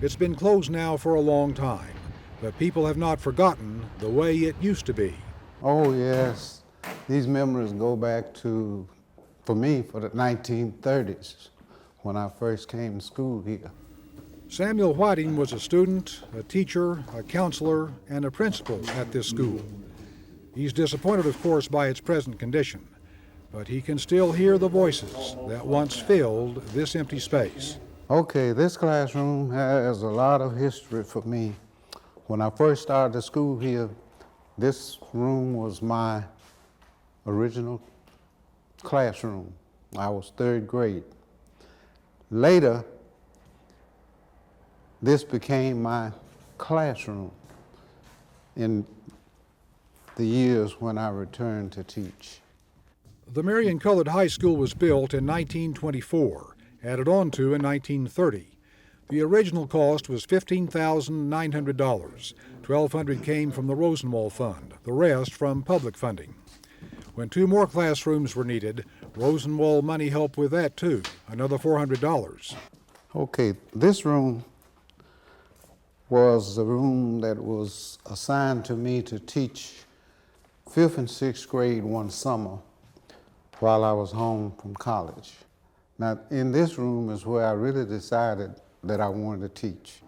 It's been closed now for a long time, but people have not forgotten the way it used to be. Oh yes, these memories go back to, for me, for the 1930s, when I first came to school here. Samuel Whiting was a student, a teacher, a counselor, and a principal at this school. He's disappointed, of course, by its present condition, but he can still hear the voices that once filled this empty space. Okay, this classroom has a lot of history for me. When I first started the school here, this room was my original classroom. I was third grade. Later, this became my classroom in the years when I returned to teach. The Marion Colored High School was built in 1924, added on to in 1930. The original cost was $15,900. $1,200 came from the Rosenwald Fund, the rest from public funding. When 2 more classrooms were needed, Rosenwald money helped with that too, another $400. Okay, this room was the room that was assigned to me to teach 5th and 6th grade one summer while I was home from college. Now, in this room is where I really decided that I wanted to teach.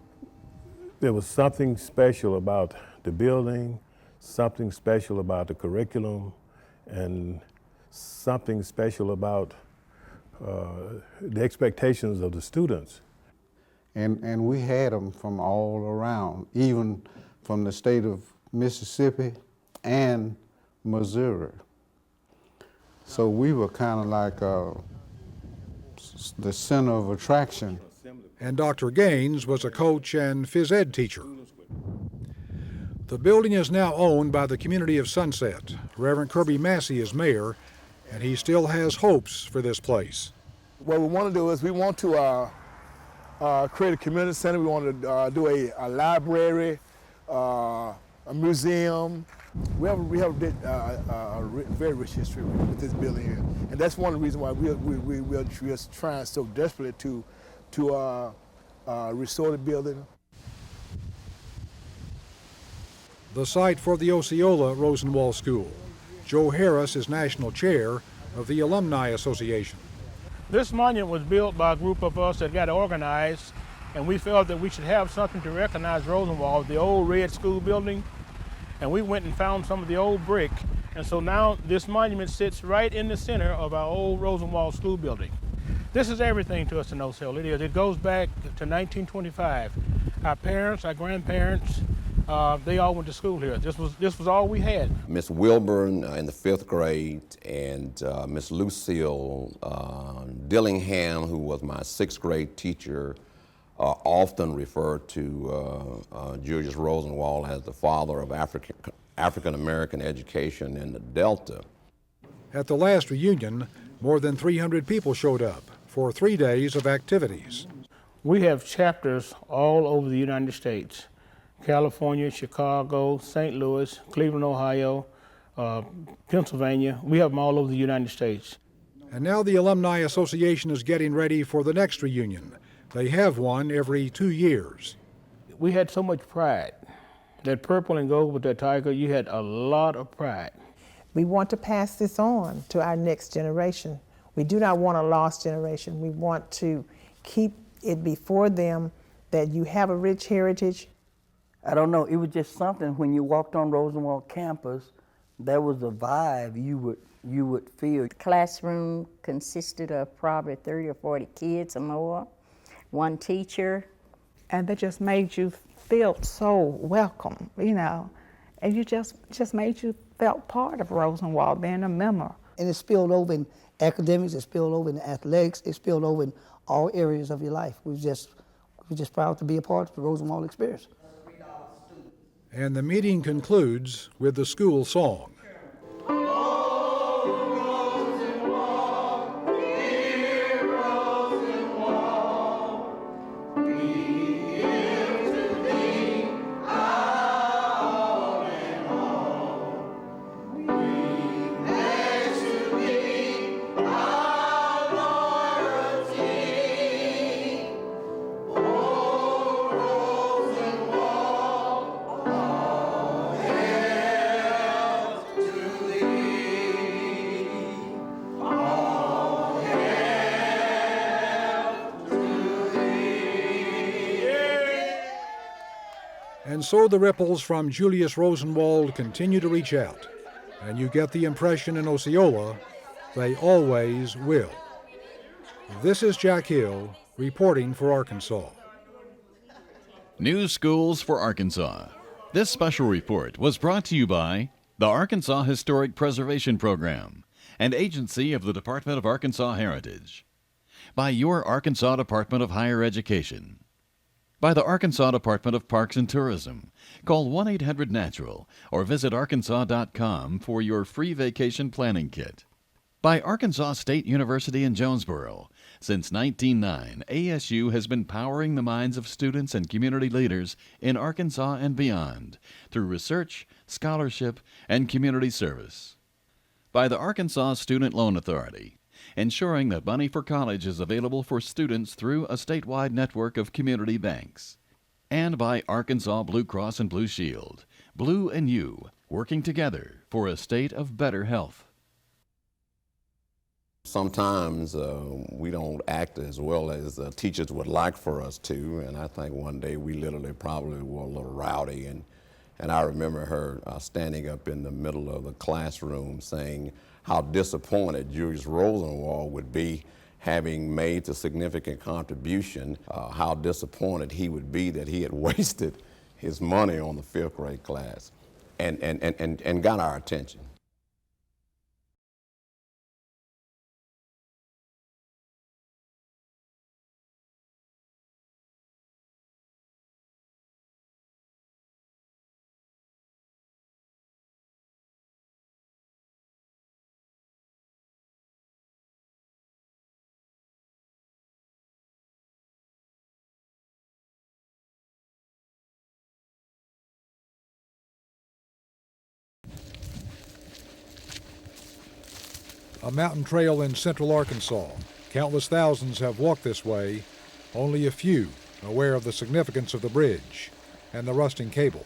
There was something special about the building, something special about the curriculum, and something special about the expectations of the students. And we had them from all around, even from the state of Mississippi and Missouri. So we were kind of like the center of attraction. And Dr. Gaines was a coach and phys ed teacher. The building is now owned by the community of Sunset. Reverend Kirby Massey is mayor, and he still has hopes for this place. What we want to do is we want to create a community center. We want to do a library, a museum. We have a very rich history with this building here, and that's one of the reasons why we're trying so desperately to restore the building. The site for the Osceola Rosenwald School. Joe Harris is national chair of the Alumni Association. This monument was built by a group of us that got organized, and we felt that we should have something to recognize Rosenwald, the old red school building, and we went and found some of the old brick, and so now this monument sits right in the center of our old Rosenwald school building. This is everything to us in Osceola. It is. It goes back to 1925. Our parents, our grandparents, they all went to school here. This was all we had. Miss Wilburn in the 5th grade and Miss Lucille Dillingham, who was my 6th grade teacher, often referred to Julius Rosenwald as the father of African American education in the Delta. At the last reunion, more than 300 people showed up for 3 days of activities. We have chapters all over the United States. California, Chicago, St. Louis, Cleveland, Ohio, Pennsylvania. We have them all over the United States. And now the Alumni Association is getting ready for the next reunion. They have one every 2 years. We had so much pride. That purple and gold with that tiger, you had a lot of pride. We want to pass this on to our next generation. We do not want a lost generation. We want to keep it before them that you have a rich heritage. I don't know, it was just something when you walked on Rosenwald campus, there was a vibe you would feel. The classroom consisted of probably 30 or 40 kids or more, one teacher. And that just made you feel so welcome, you know, and you just made you felt part of Rosenwald, being a member. And it spilled over in academics, it spilled over in athletics, it spilled over in all areas of your life. We're just proud to be a part of the Rosenwald experience. And the meeting concludes with the school song. And so the ripples from Julius Rosenwald continue to reach out, and you get the impression in Osceola they always will. This is Jack Hill reporting for Arkansas. New schools for Arkansas. This special report was brought to you by the Arkansas Historic Preservation Program, an agency of the Department of Arkansas Heritage, by your Arkansas Department of Higher Education, by the Arkansas Department of Parks and Tourism. Call 1-800-NATURAL or visit arkansas.com for your free vacation planning kit. By Arkansas State University in Jonesboro. Since 1909, ASU has been powering the minds of students and community leaders in Arkansas and beyond through research, scholarship, and community service. By the Arkansas Student Loan Authority, ensuring that money for college is available for students through a statewide network of community banks. And by Arkansas Blue Cross and Blue Shield, Blue and you, working together for a state of better health. Sometimes we don't act as well as teachers would like for us to, and I think one day we literally probably were a little rowdy, and I remember her standing up in the middle of the classroom saying how disappointed Julius Rosenwald would be, having made a significant contribution, how disappointed he would be that he had wasted his money on the 5th grade class, and got our attention. A mountain trail in central Arkansas. Countless thousands have walked this way, only a few aware of the significance of the bridge and the rusting cable.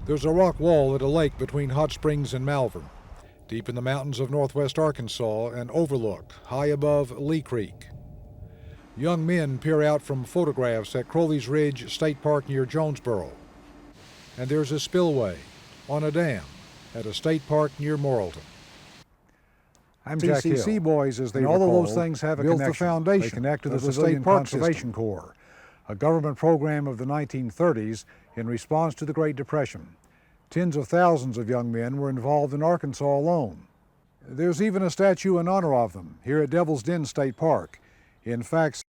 There's a rock wall at a lake between Hot Springs and Malvern, deep in the mountains of northwest Arkansas, an overlook high above Lee Creek. Young men peer out from photographs at Crowley's Ridge State Park near Jonesboro. And there's a spillway on a dam at a state park near Morrilton. I'm Jack Hill. TCC boys, as they all recall, of those things have a built connection. the foundation They connect to the of the Civilian State Park Conservation Corps, a government program of the 1930s in response to the Great Depression. Tens of thousands of young men were involved in Arkansas alone. There's even a statue in honor of them here at Devil's Den State Park. In fact,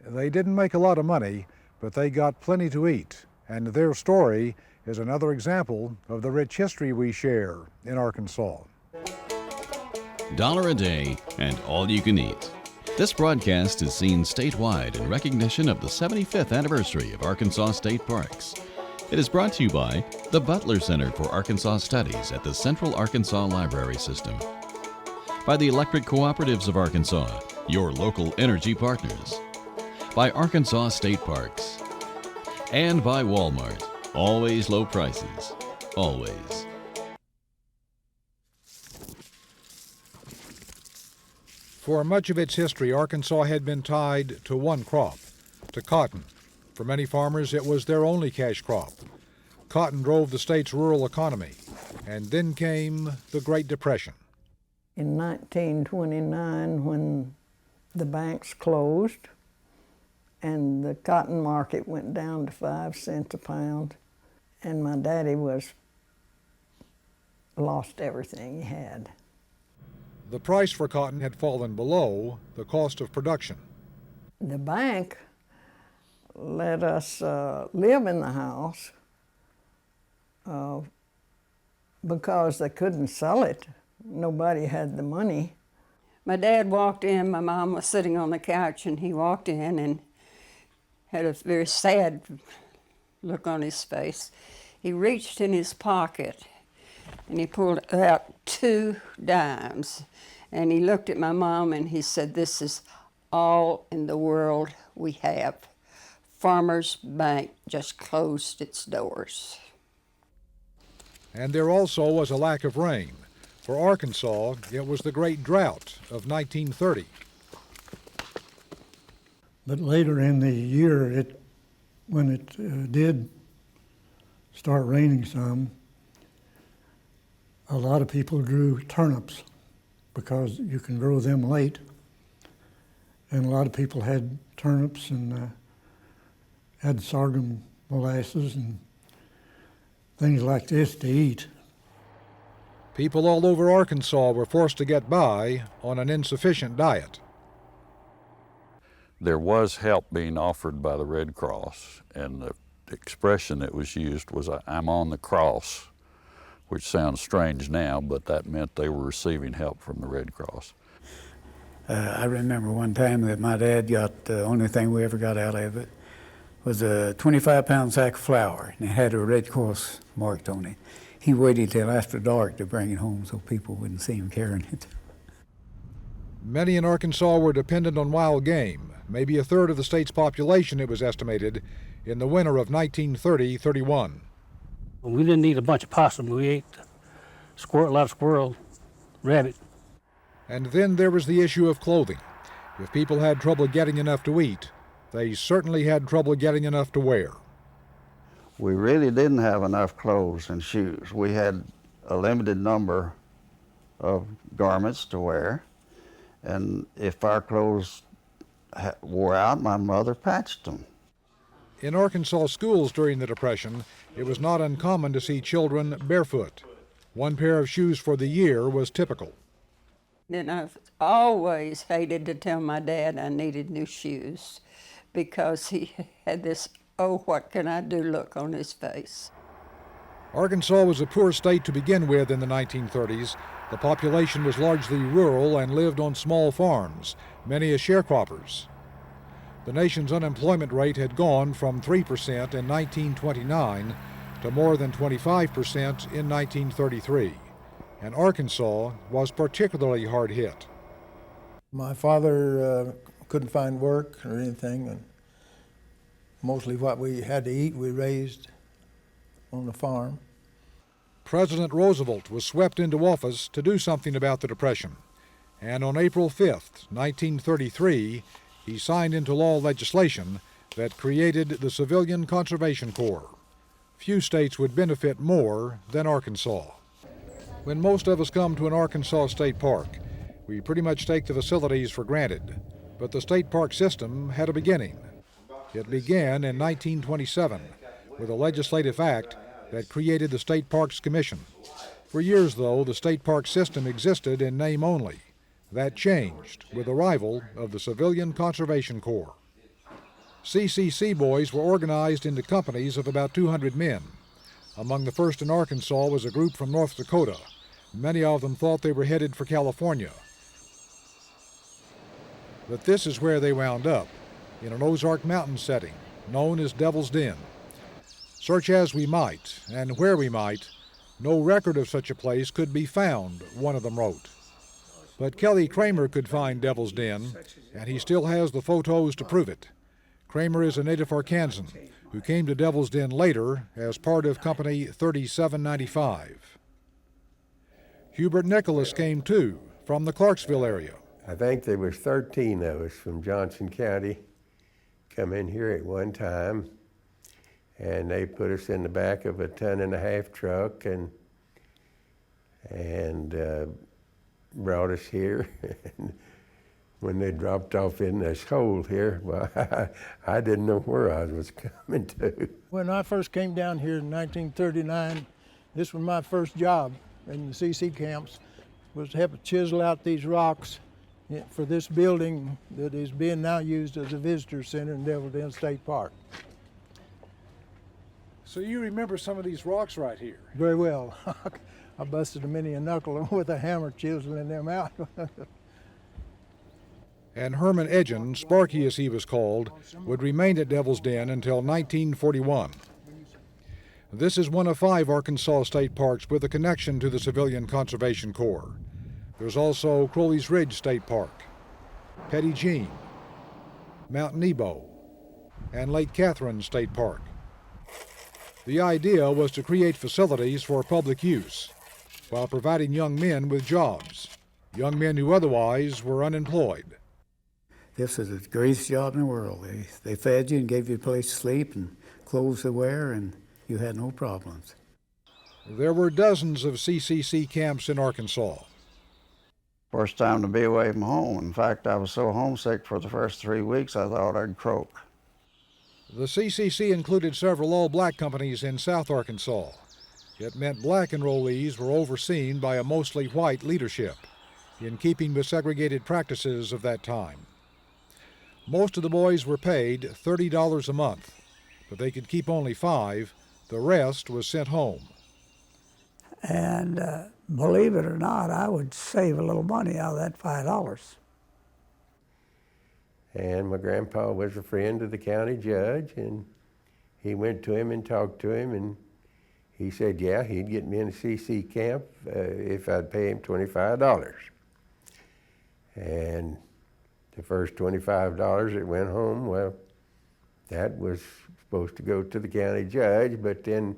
they didn't make a lot of money, but they got plenty to eat, and their story is another example of the rich history we share in Arkansas. $1 a day and all you can eat. This broadcast is seen statewide in recognition of the 75th anniversary of Arkansas State Parks. It is brought to you by the Butler Center for Arkansas Studies at the Central Arkansas Library System, by the Electric Cooperatives of Arkansas, your local energy partners, by Arkansas State Parks, and by Walmart. Always low prices, always. For much of its history, Arkansas had been tied to one crop, to cotton. For many farmers, it was their only cash crop. Cotton drove the state's rural economy, and then came the Great Depression. In 1929, when the banks closed and the cotton market went down to 5 cents a pound, and my daddy lost everything he had. The price for cotton had fallen below the cost of production. The bank let us live in the house because they couldn't sell it. Nobody had the money. My dad walked in, my mom was sitting on the couch, and he walked in and had a very sad look on his face. He reached in his pocket and he pulled out 2 dimes, and he looked at my mom and he said, "This is all in the world we have. Farmers Bank just closed its doors." And there also was a lack of rain. For Arkansas, it was the Great Drought of 1930. But later in the year, when it did start raining some, a lot of people grew turnips because you can grow them late. And a lot of people had turnips and had sorghum molasses and things like this to eat. People all over Arkansas were forced to get by on an insufficient diet. There was help being offered by the Red Cross, and the expression that was used was, "I'm on the cross," which sounds strange now, but that meant they were receiving help from the Red Cross. I remember one time that my dad got, the only thing we ever got out of it was a 25-pound sack of flour, and it had a Red Cross marked on it. He waited till after dark to bring it home so people wouldn't see him carrying it. Many in Arkansas were dependent on wild game, maybe a third of the state's population, it was estimated, in the winter of 1930-31. We didn't eat a bunch of possum. We ate a lot of squirrel, rabbit. And then there was the issue of clothing. If people had trouble getting enough to eat, they certainly had trouble getting enough to wear. We really didn't have enough clothes and shoes. We had a limited number of garments to wear, and if our clothes wore out, my mother patched them. In Arkansas schools during the Depression, it was not uncommon to see children barefoot. One pair of shoes for the year was typical. Then I've always hated to tell my dad I needed new shoes because he had this, oh, what can I do look on his face. Arkansas was a poor state to begin with in the 1930s. The population was largely rural and lived on small farms, many as sharecroppers. The nation's unemployment rate had gone from 3% in 1929 to more than 25% in 1933. And Arkansas was particularly hard hit. My father couldn't find work or anything, and mostly what we had to eat we raised on the farm. President Roosevelt was swept into office to do something about the Depression, and on April 5, 1933, he signed into law legislation that created the Civilian Conservation Corps. Few states would benefit more than Arkansas. When most of us come to an Arkansas state park, we pretty much take the facilities for granted, but the state park system had a beginning. It began in 1927 with a legislative act that created the State Parks Commission. For years, though, the state park system existed in name only. That changed with the arrival of the Civilian Conservation Corps. CCC boys were organized into companies of about 200 men. Among the first in Arkansas was a group from North Dakota. Many of them thought they were headed for California. But this is where they wound up, in an Ozark Mountain setting, known as Devil's Den. Search as we might, and where we might, no record of such a place could be found, one of them wrote. But Kelly Kramer could find Devil's Den, and he still has the photos to prove it. Kramer is a native Arkansan who came to Devil's Den later as part of Company 3795. Hubert Nicholas came too, from the Clarksville area. I think there was 13 of us from Johnson County come in here at one time, and they put us in the back of a 1.5-ton truck and brought us here. And when they dropped off in this hole here, well, I didn't know where I was coming to. When I first came down here in 1939, this was my first job in the CC camps, was to help chisel out these rocks for this building that is being now used as a visitor center in Devil's Den State Park. So you remember some of these rocks right here? Very well. I busted a many a knuckle with a hammer chiseling them out. And Herman Edgen, Sparky as he was called, would remain at Devil's Den until 1941. This is one of 5 Arkansas state parks with a connection to the Civilian Conservation Corps. There's also Crowley's Ridge State Park, Petit Jean, Mount Nebo, and Lake Catherine State Park. The idea was to create facilities for public use while providing young men with jobs, young men who otherwise were unemployed. This is the greatest job in the world. They fed you and gave you a place to sleep and clothes to wear, and you had no problems. There were dozens of CCC camps in Arkansas. First time to be away from home. In fact, I was so homesick for the first 3 weeks I thought I'd croak. The CCC included several all-black companies in South Arkansas. It meant black enrollees were overseen by a mostly white leadership, in keeping with segregated practices of that time. Most of the boys were paid $30 a month, but they could keep only 5. The rest was sent home. And believe it or not, I would save a little money out of that $5. And my grandpa was a friend of the county judge, and he went to him and talked to him, and he said, yeah, he'd get me in a CC camp if I'd pay him $25. And the first $25 that went home, well, that was supposed to go to the county judge, but then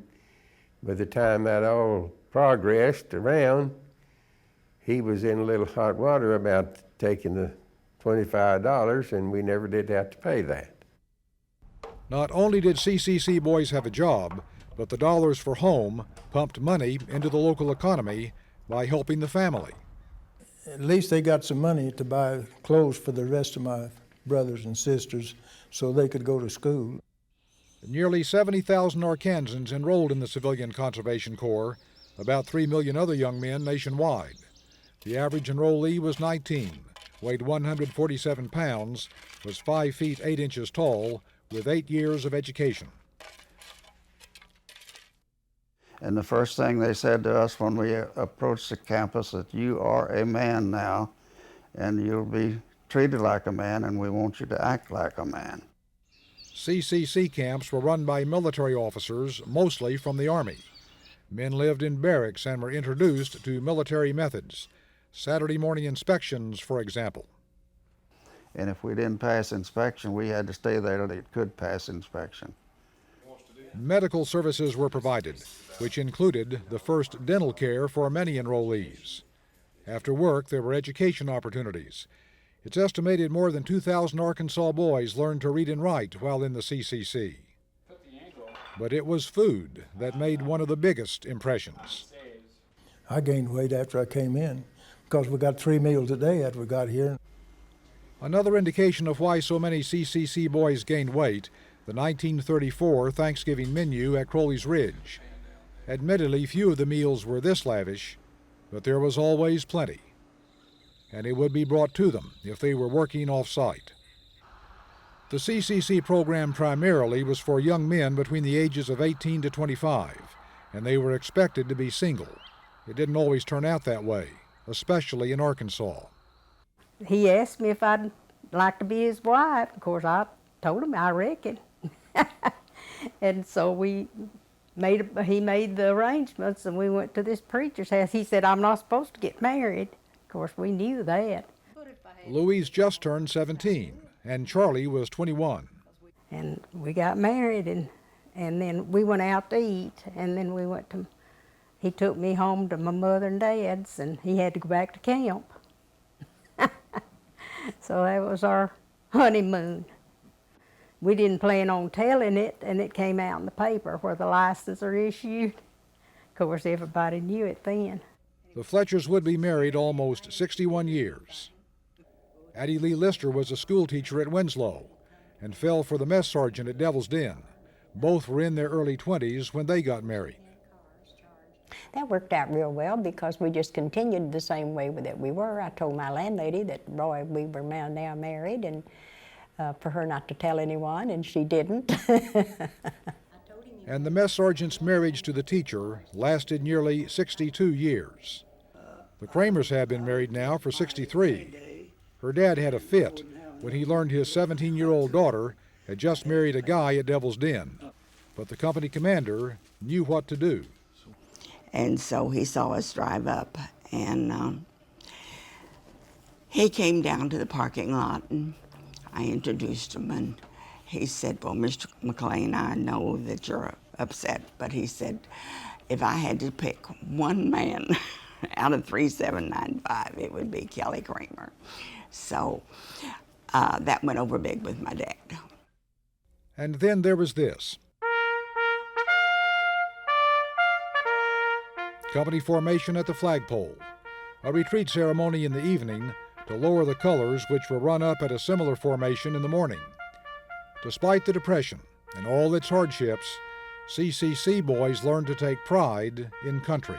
By the time that all progressed around, he was in a little hot water about taking the $25, and we never did have to pay that. Not only did CCC boys have a job, but the dollars for home pumped money into the local economy by helping the family. At least they got some money to buy clothes for the rest of my brothers and sisters so they could go to school. Nearly 70,000 Arkansans enrolled in the Civilian Conservation Corps, about 3 million other young men nationwide. The average enrollee was 19, weighed 147 pounds, was 5 feet 8 inches tall, with 8 years of education. And the first thing they said to us when we approached the campus that you are a man now, and you'll be treated like a man, and we want you to act like a man. CCC camps were run by military officers, mostly from the Army. Men lived in barracks and were introduced to military methods. Saturday morning inspections, for example. And if we didn't pass inspection, we had to stay there till it could pass inspection. Medical services were provided, which included the first dental care for many enrollees. After work, there were education opportunities. It's estimated more than 2,000 Arkansas boys learned to read and write while in the CCC. But it was food that made one of the biggest impressions. I gained weight after I came in because we got 3 meals a day after we got here. Another indication of why so many CCC boys gained weight, the 1934 Thanksgiving menu at Crowley's Ridge. Admittedly, few of the meals were this lavish, but there was always plenty. And it would be brought to them if they were working off-site. The CCC program primarily was for young men between the ages of 18 to 25, and they were expected to be single. It didn't always turn out that way, especially in Arkansas. He asked me if I'd like to be his wife. Of course, I told him I reckon. And so he made the arrangements, and we went to this preacher's house. He said, I'm not supposed to get married. Of course, we knew that. Louise just turned 17, and Charlie was 21. And we got married, and then we went out to eat, and then he took me home to my mother and dad's, and he had to go back to camp. So that was our honeymoon. We didn't plan on telling it, and it came out in the paper where the license are issued. Of course, everybody knew it then. The Fletchers would be married almost 61 years. Addie Lee Lister was a school teacher at Winslow and fell for the mess sergeant at Devil's Den. Both were in their early 20s when they got married. That worked out real well because we just continued the same way that we were. I told my landlady that, Roy, we were now married, and for her not to tell anyone, and she didn't. And the mess sergeant's marriage to the teacher lasted nearly 62 years. The Kramers had been married now for 63. Her dad had a fit when he learned his 17-year-old daughter had just married a guy at Devil's Den. But the company commander knew what to do. And so he saw us drive up, and he came down to the parking lot, and I introduced him, and he said, well, Mr. McLean, I know that you're upset, but he said, if I had to pick one man out of 3795, it would be Kelly Kramer. So that went over big with my dad. And then there was this. Company formation at the flagpole, a retreat ceremony in the evening to lower the colors which were run up at a similar formation in the morning. Despite the Depression and all its hardships, CCC boys learned to take pride in country.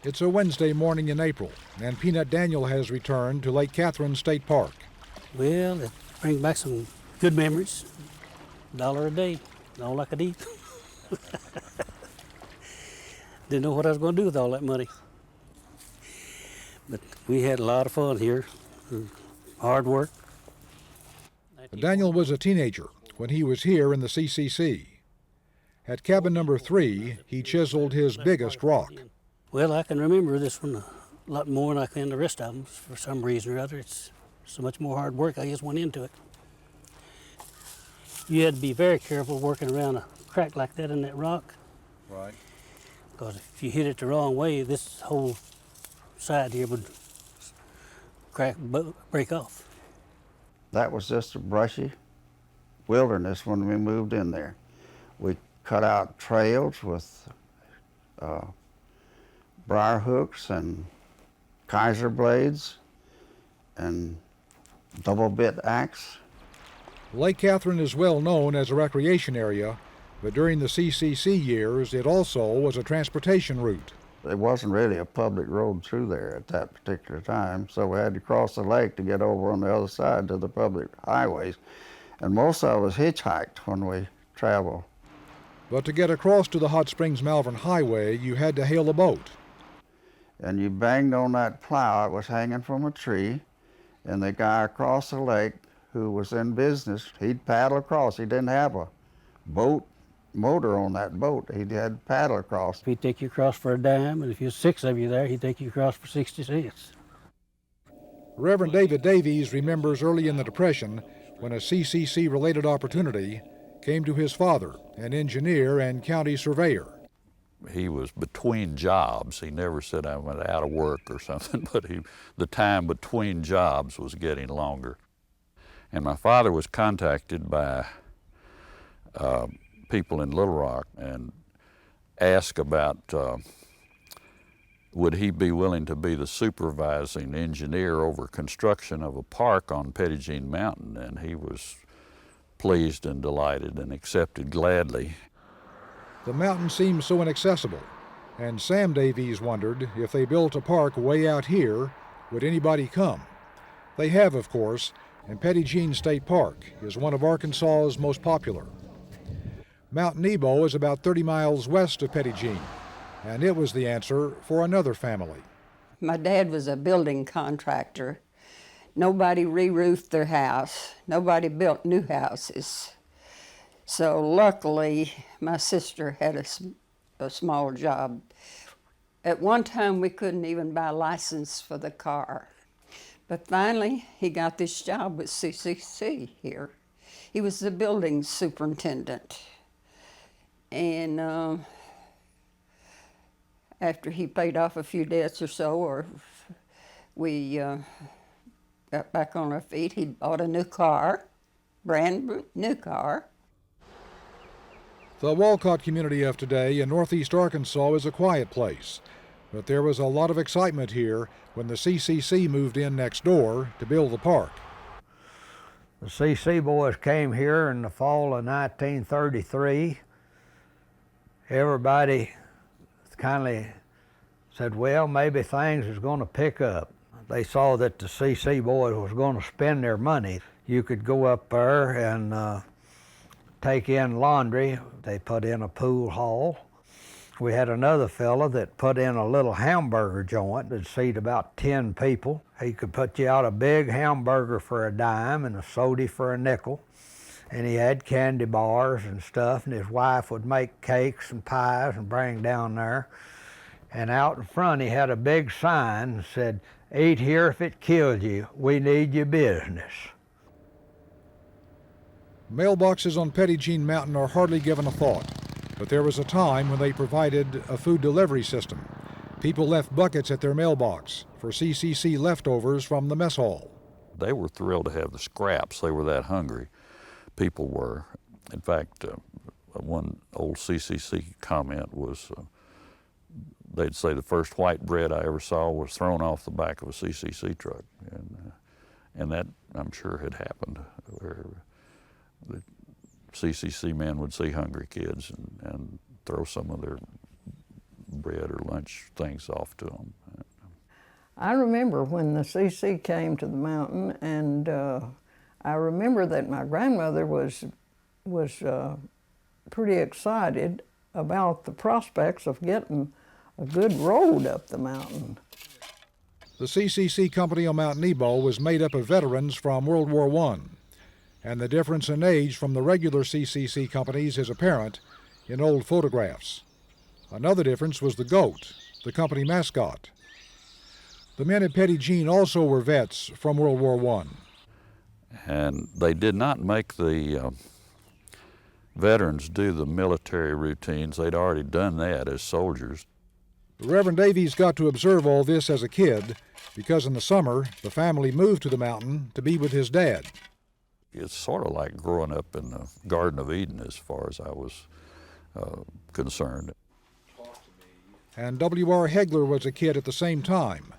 It's a Wednesday morning in April, and Peanut Daniel has returned to Lake Catherine State Park. Well, it brings back some good memories. $1 a day, all I could eat. Didn't know what I was going to do with all that money. But we had a lot of fun here, hard work. Daniel was a teenager when he was here in the CCC. At cabin number 3, he chiseled his biggest rock. Well, I can remember this one a lot more than I can the rest of them. For some reason or other, it's so much more hard work. I just went into it. You had to be very careful working around a crack like that in that rock. Right. Because if you hit it the wrong way, this whole side here would break off. That was just a brushy wilderness when we moved in there. We cut out trails with briar hooks and Kaiser blades and double bit axe. Lake Catherine is well known as a recreation area, but during the CCC years, it also was a transportation route. There wasn't really a public road through there at that particular time, so we had to cross the lake to get over on the other side to the public highways. And most of us hitchhiked when we traveled. But to get across to the Hot Springs Malvern Highway, you had to hail a boat. And you banged on that plow, it was hanging from a tree, and the guy across the lake who was in business, he'd paddle across. He didn't have a boat motor on that boat. He had to paddle across. He'd take you across for a dime, and if you was 6 of you there, he'd take you across for 60 cents. Reverend David Davies remembers early in the Depression when a CCC-related opportunity came to his father, an engineer and county surveyor. He was between jobs. He never said I went out of work or something, but the time between jobs was getting longer. And my father was contacted by people in Little Rock and asked about would he be willing to be the supervising engineer over construction of a park on Petit Jean Mountain, and he was pleased and delighted and accepted gladly. The mountain seemed so inaccessible, and Sam Davies wondered if they built a park way out here, would anybody come? They have, of course, and Petit Jean State Park is one of Arkansas's most popular. Mount Nebo is about 30 miles west of Petit Jean, and it was the answer for another family. My dad was a building contractor. Nobody re-roofed their house. Nobody built new houses. So luckily, my sister had a small job. At one time, we couldn't even buy a license for the car. But finally, he got this job with CCC here. He was the building superintendent. And after he paid off a few debts or so, or we got back on our feet, he bought a new car, brand new car. The Walcott community of today in northeast Arkansas is a quiet place, but there was a lot of excitement here when the CCC moved in next door to build the park. The CC boys came here in the fall of 1933. Everybody kindly said, well, maybe things is going to pick up. They saw that the CC boys was going to spend their money. You could go up there and take in laundry. They put in a pool hall. We had another fella that put in a little hamburger joint that'd seat about 10 people. He could put you out a big hamburger for a dime and a soda for a nickel. And he had candy bars and stuff, and his wife would make cakes and pies and bring down there. And out in front he had a big sign that said, "Eat here if it kills you. We need your business." Mailboxes on Petit Jean Mountain are hardly given a thought, but there was a time when they provided a food delivery system. People left buckets at their mailbox for CCC leftovers from the mess hall. They were thrilled to have the scraps. They were that hungry. People were. In fact, one old CCC comment was, they'd say the first white bread I ever saw was thrown off the back of a CCC truck. And that, I'm sure, had happened, where the CCC men would see hungry kids and throw some of their bread or lunch things off to them. I remember when the CC came to the mountain, and I remember that my grandmother was pretty excited about the prospects of getting a good road up the mountain. The CCC company on Mount Nebo was made up of veterans from World War I, and the difference in age from the regular CCC companies is apparent in old photographs. Another difference was the goat, the company mascot. The men at Petit Jean also were vets from World War I. And they did not make the veterans do the military routines. They'd already done that as soldiers. Reverend Davies got to observe all this as a kid because in the summer the family moved to the mountain to be with his dad. It's sort of like growing up in the Garden of Eden as far as I was concerned. And W.R. Hegler was a kid at the same time.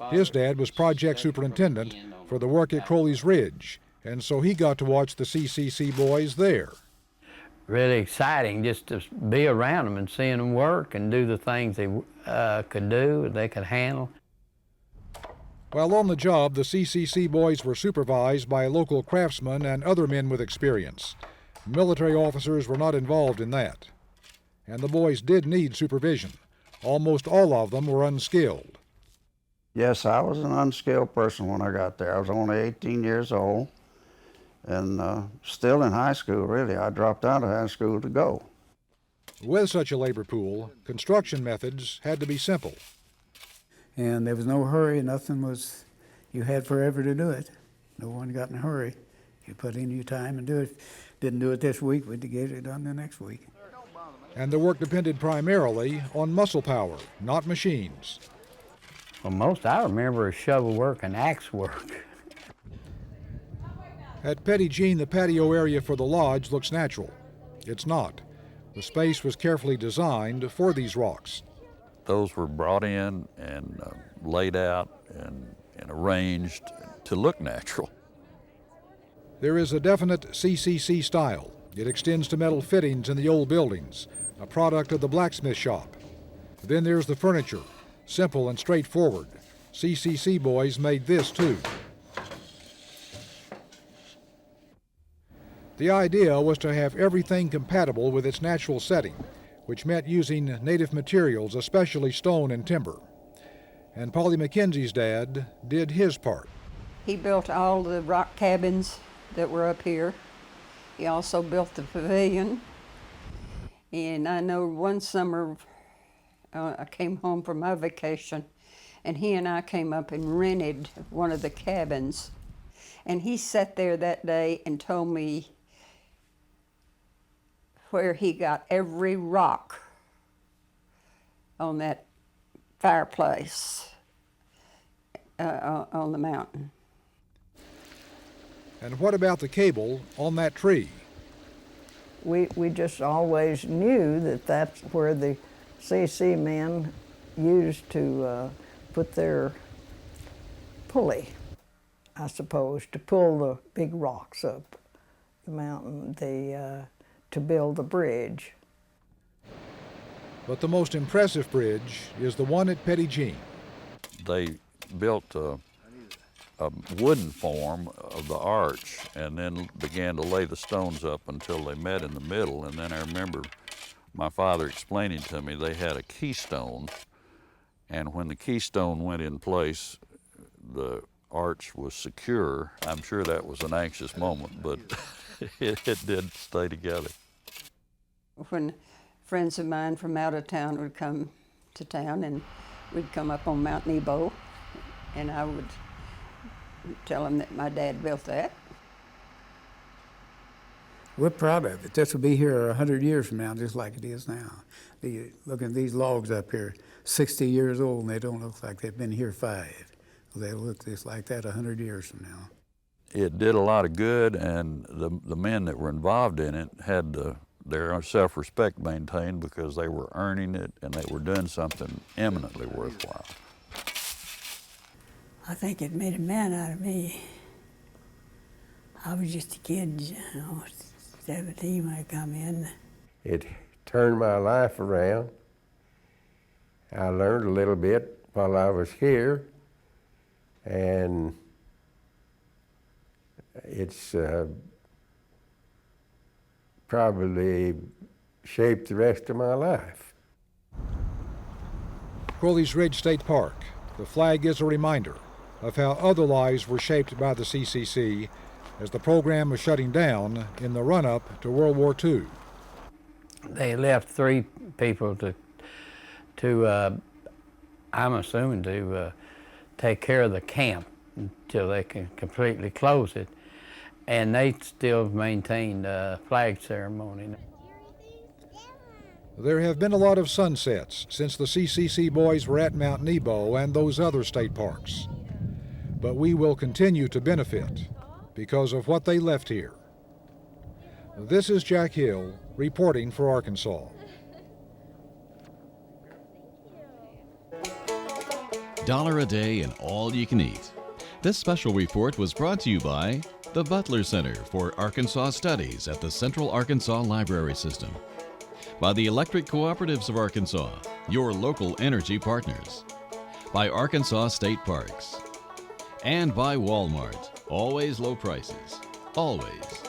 His dad was project superintendent for the work at Crowley's Ridge, and so he got to watch the CCC boys there. Really exciting just to be around them and seeing them work and do the things they could do, they could handle. While on the job, the CCC boys were supervised by local craftsmen and other men with experience. Military officers were not involved in that. And the boys did need supervision. Almost all of them were unskilled. Yes, I was an unskilled person when I got there. I was only 18 years old and still in high school, really. I dropped out of high school to go. With such a labor pool, construction methods had to be simple. And there was no hurry, nothing was, you had forever to do it. No one got in a hurry. You put in your time and do it. Didn't do it this week, we'd get it done the next week. And the work depended primarily on muscle power, not machines. Well, most I remember is shovel work and axe work. At Petit Jean, the patio area for the lodge looks natural. It's not. The space was carefully designed for these rocks. Those were brought in and laid out and arranged to look natural. There is a definite CCC style. It extends to metal fittings in the old buildings, a product of the blacksmith shop. Then there's the furniture, simple and straightforward. CCC boys made this too. The idea was to have everything compatible with its natural setting, which meant using native materials, especially stone and timber. And Polly McKenzie's dad did his part. He built all the rock cabins that were up here. He also built the pavilion. And I know one summer I came home from my vacation and he and I came up and rented one of the cabins. And he sat there that day and told me where he got every rock on that fireplace on the mountain. And what about the cable on that tree? We just always knew that that's where the CC men used to put their pulley, I suppose, to pull the big rocks up the mountain to build the bridge. But the most impressive bridge is the one at Petit Jean. They built a wooden form of the arch and then began to lay the stones up until they met in the middle. And then I remember my father explaining to me they had a keystone, and when the keystone went in place, the arch was secure. I'm sure that was an anxious moment, but it did stay together. When friends of mine from out of town would come to town, and we'd come up on Mount Nebo, and I would tell them that my dad built that. We're proud of it. This will be here 100 years from now, just like it is now. Look at these logs up here, 60 years old, and they don't look like they've been here 5. They'll look just like that 100 years from now. It did a lot of good, and the men that were involved in it had their self-respect maintained because they were earning it and they were doing something eminently worthwhile. I think it made a man out of me. I was just a kid, 17 when I come in. It turned my life around. I learned a little bit while I was here, and it's probably shaped the rest of my life. Crowley's Ridge State Park. The flag is a reminder of how other lives were shaped by the CCC as the program was shutting down in the run-up to World War II. They left 3 people to I'm assuming to take care of the camp until they can completely close it. And they still maintain the flag ceremony. There have been a lot of sunsets since the CCC boys were at Mount Nebo and those other state parks. But we will continue to benefit because of what they left here. This is Jack Hill reporting for Arkansas. $1 a day and all you can eat. This special report was brought to you by the Butler Center for Arkansas Studies at the Central Arkansas Library System, by the Electric Cooperatives of Arkansas, your local energy partners, by Arkansas State Parks, and by Walmart. Always low prices, always.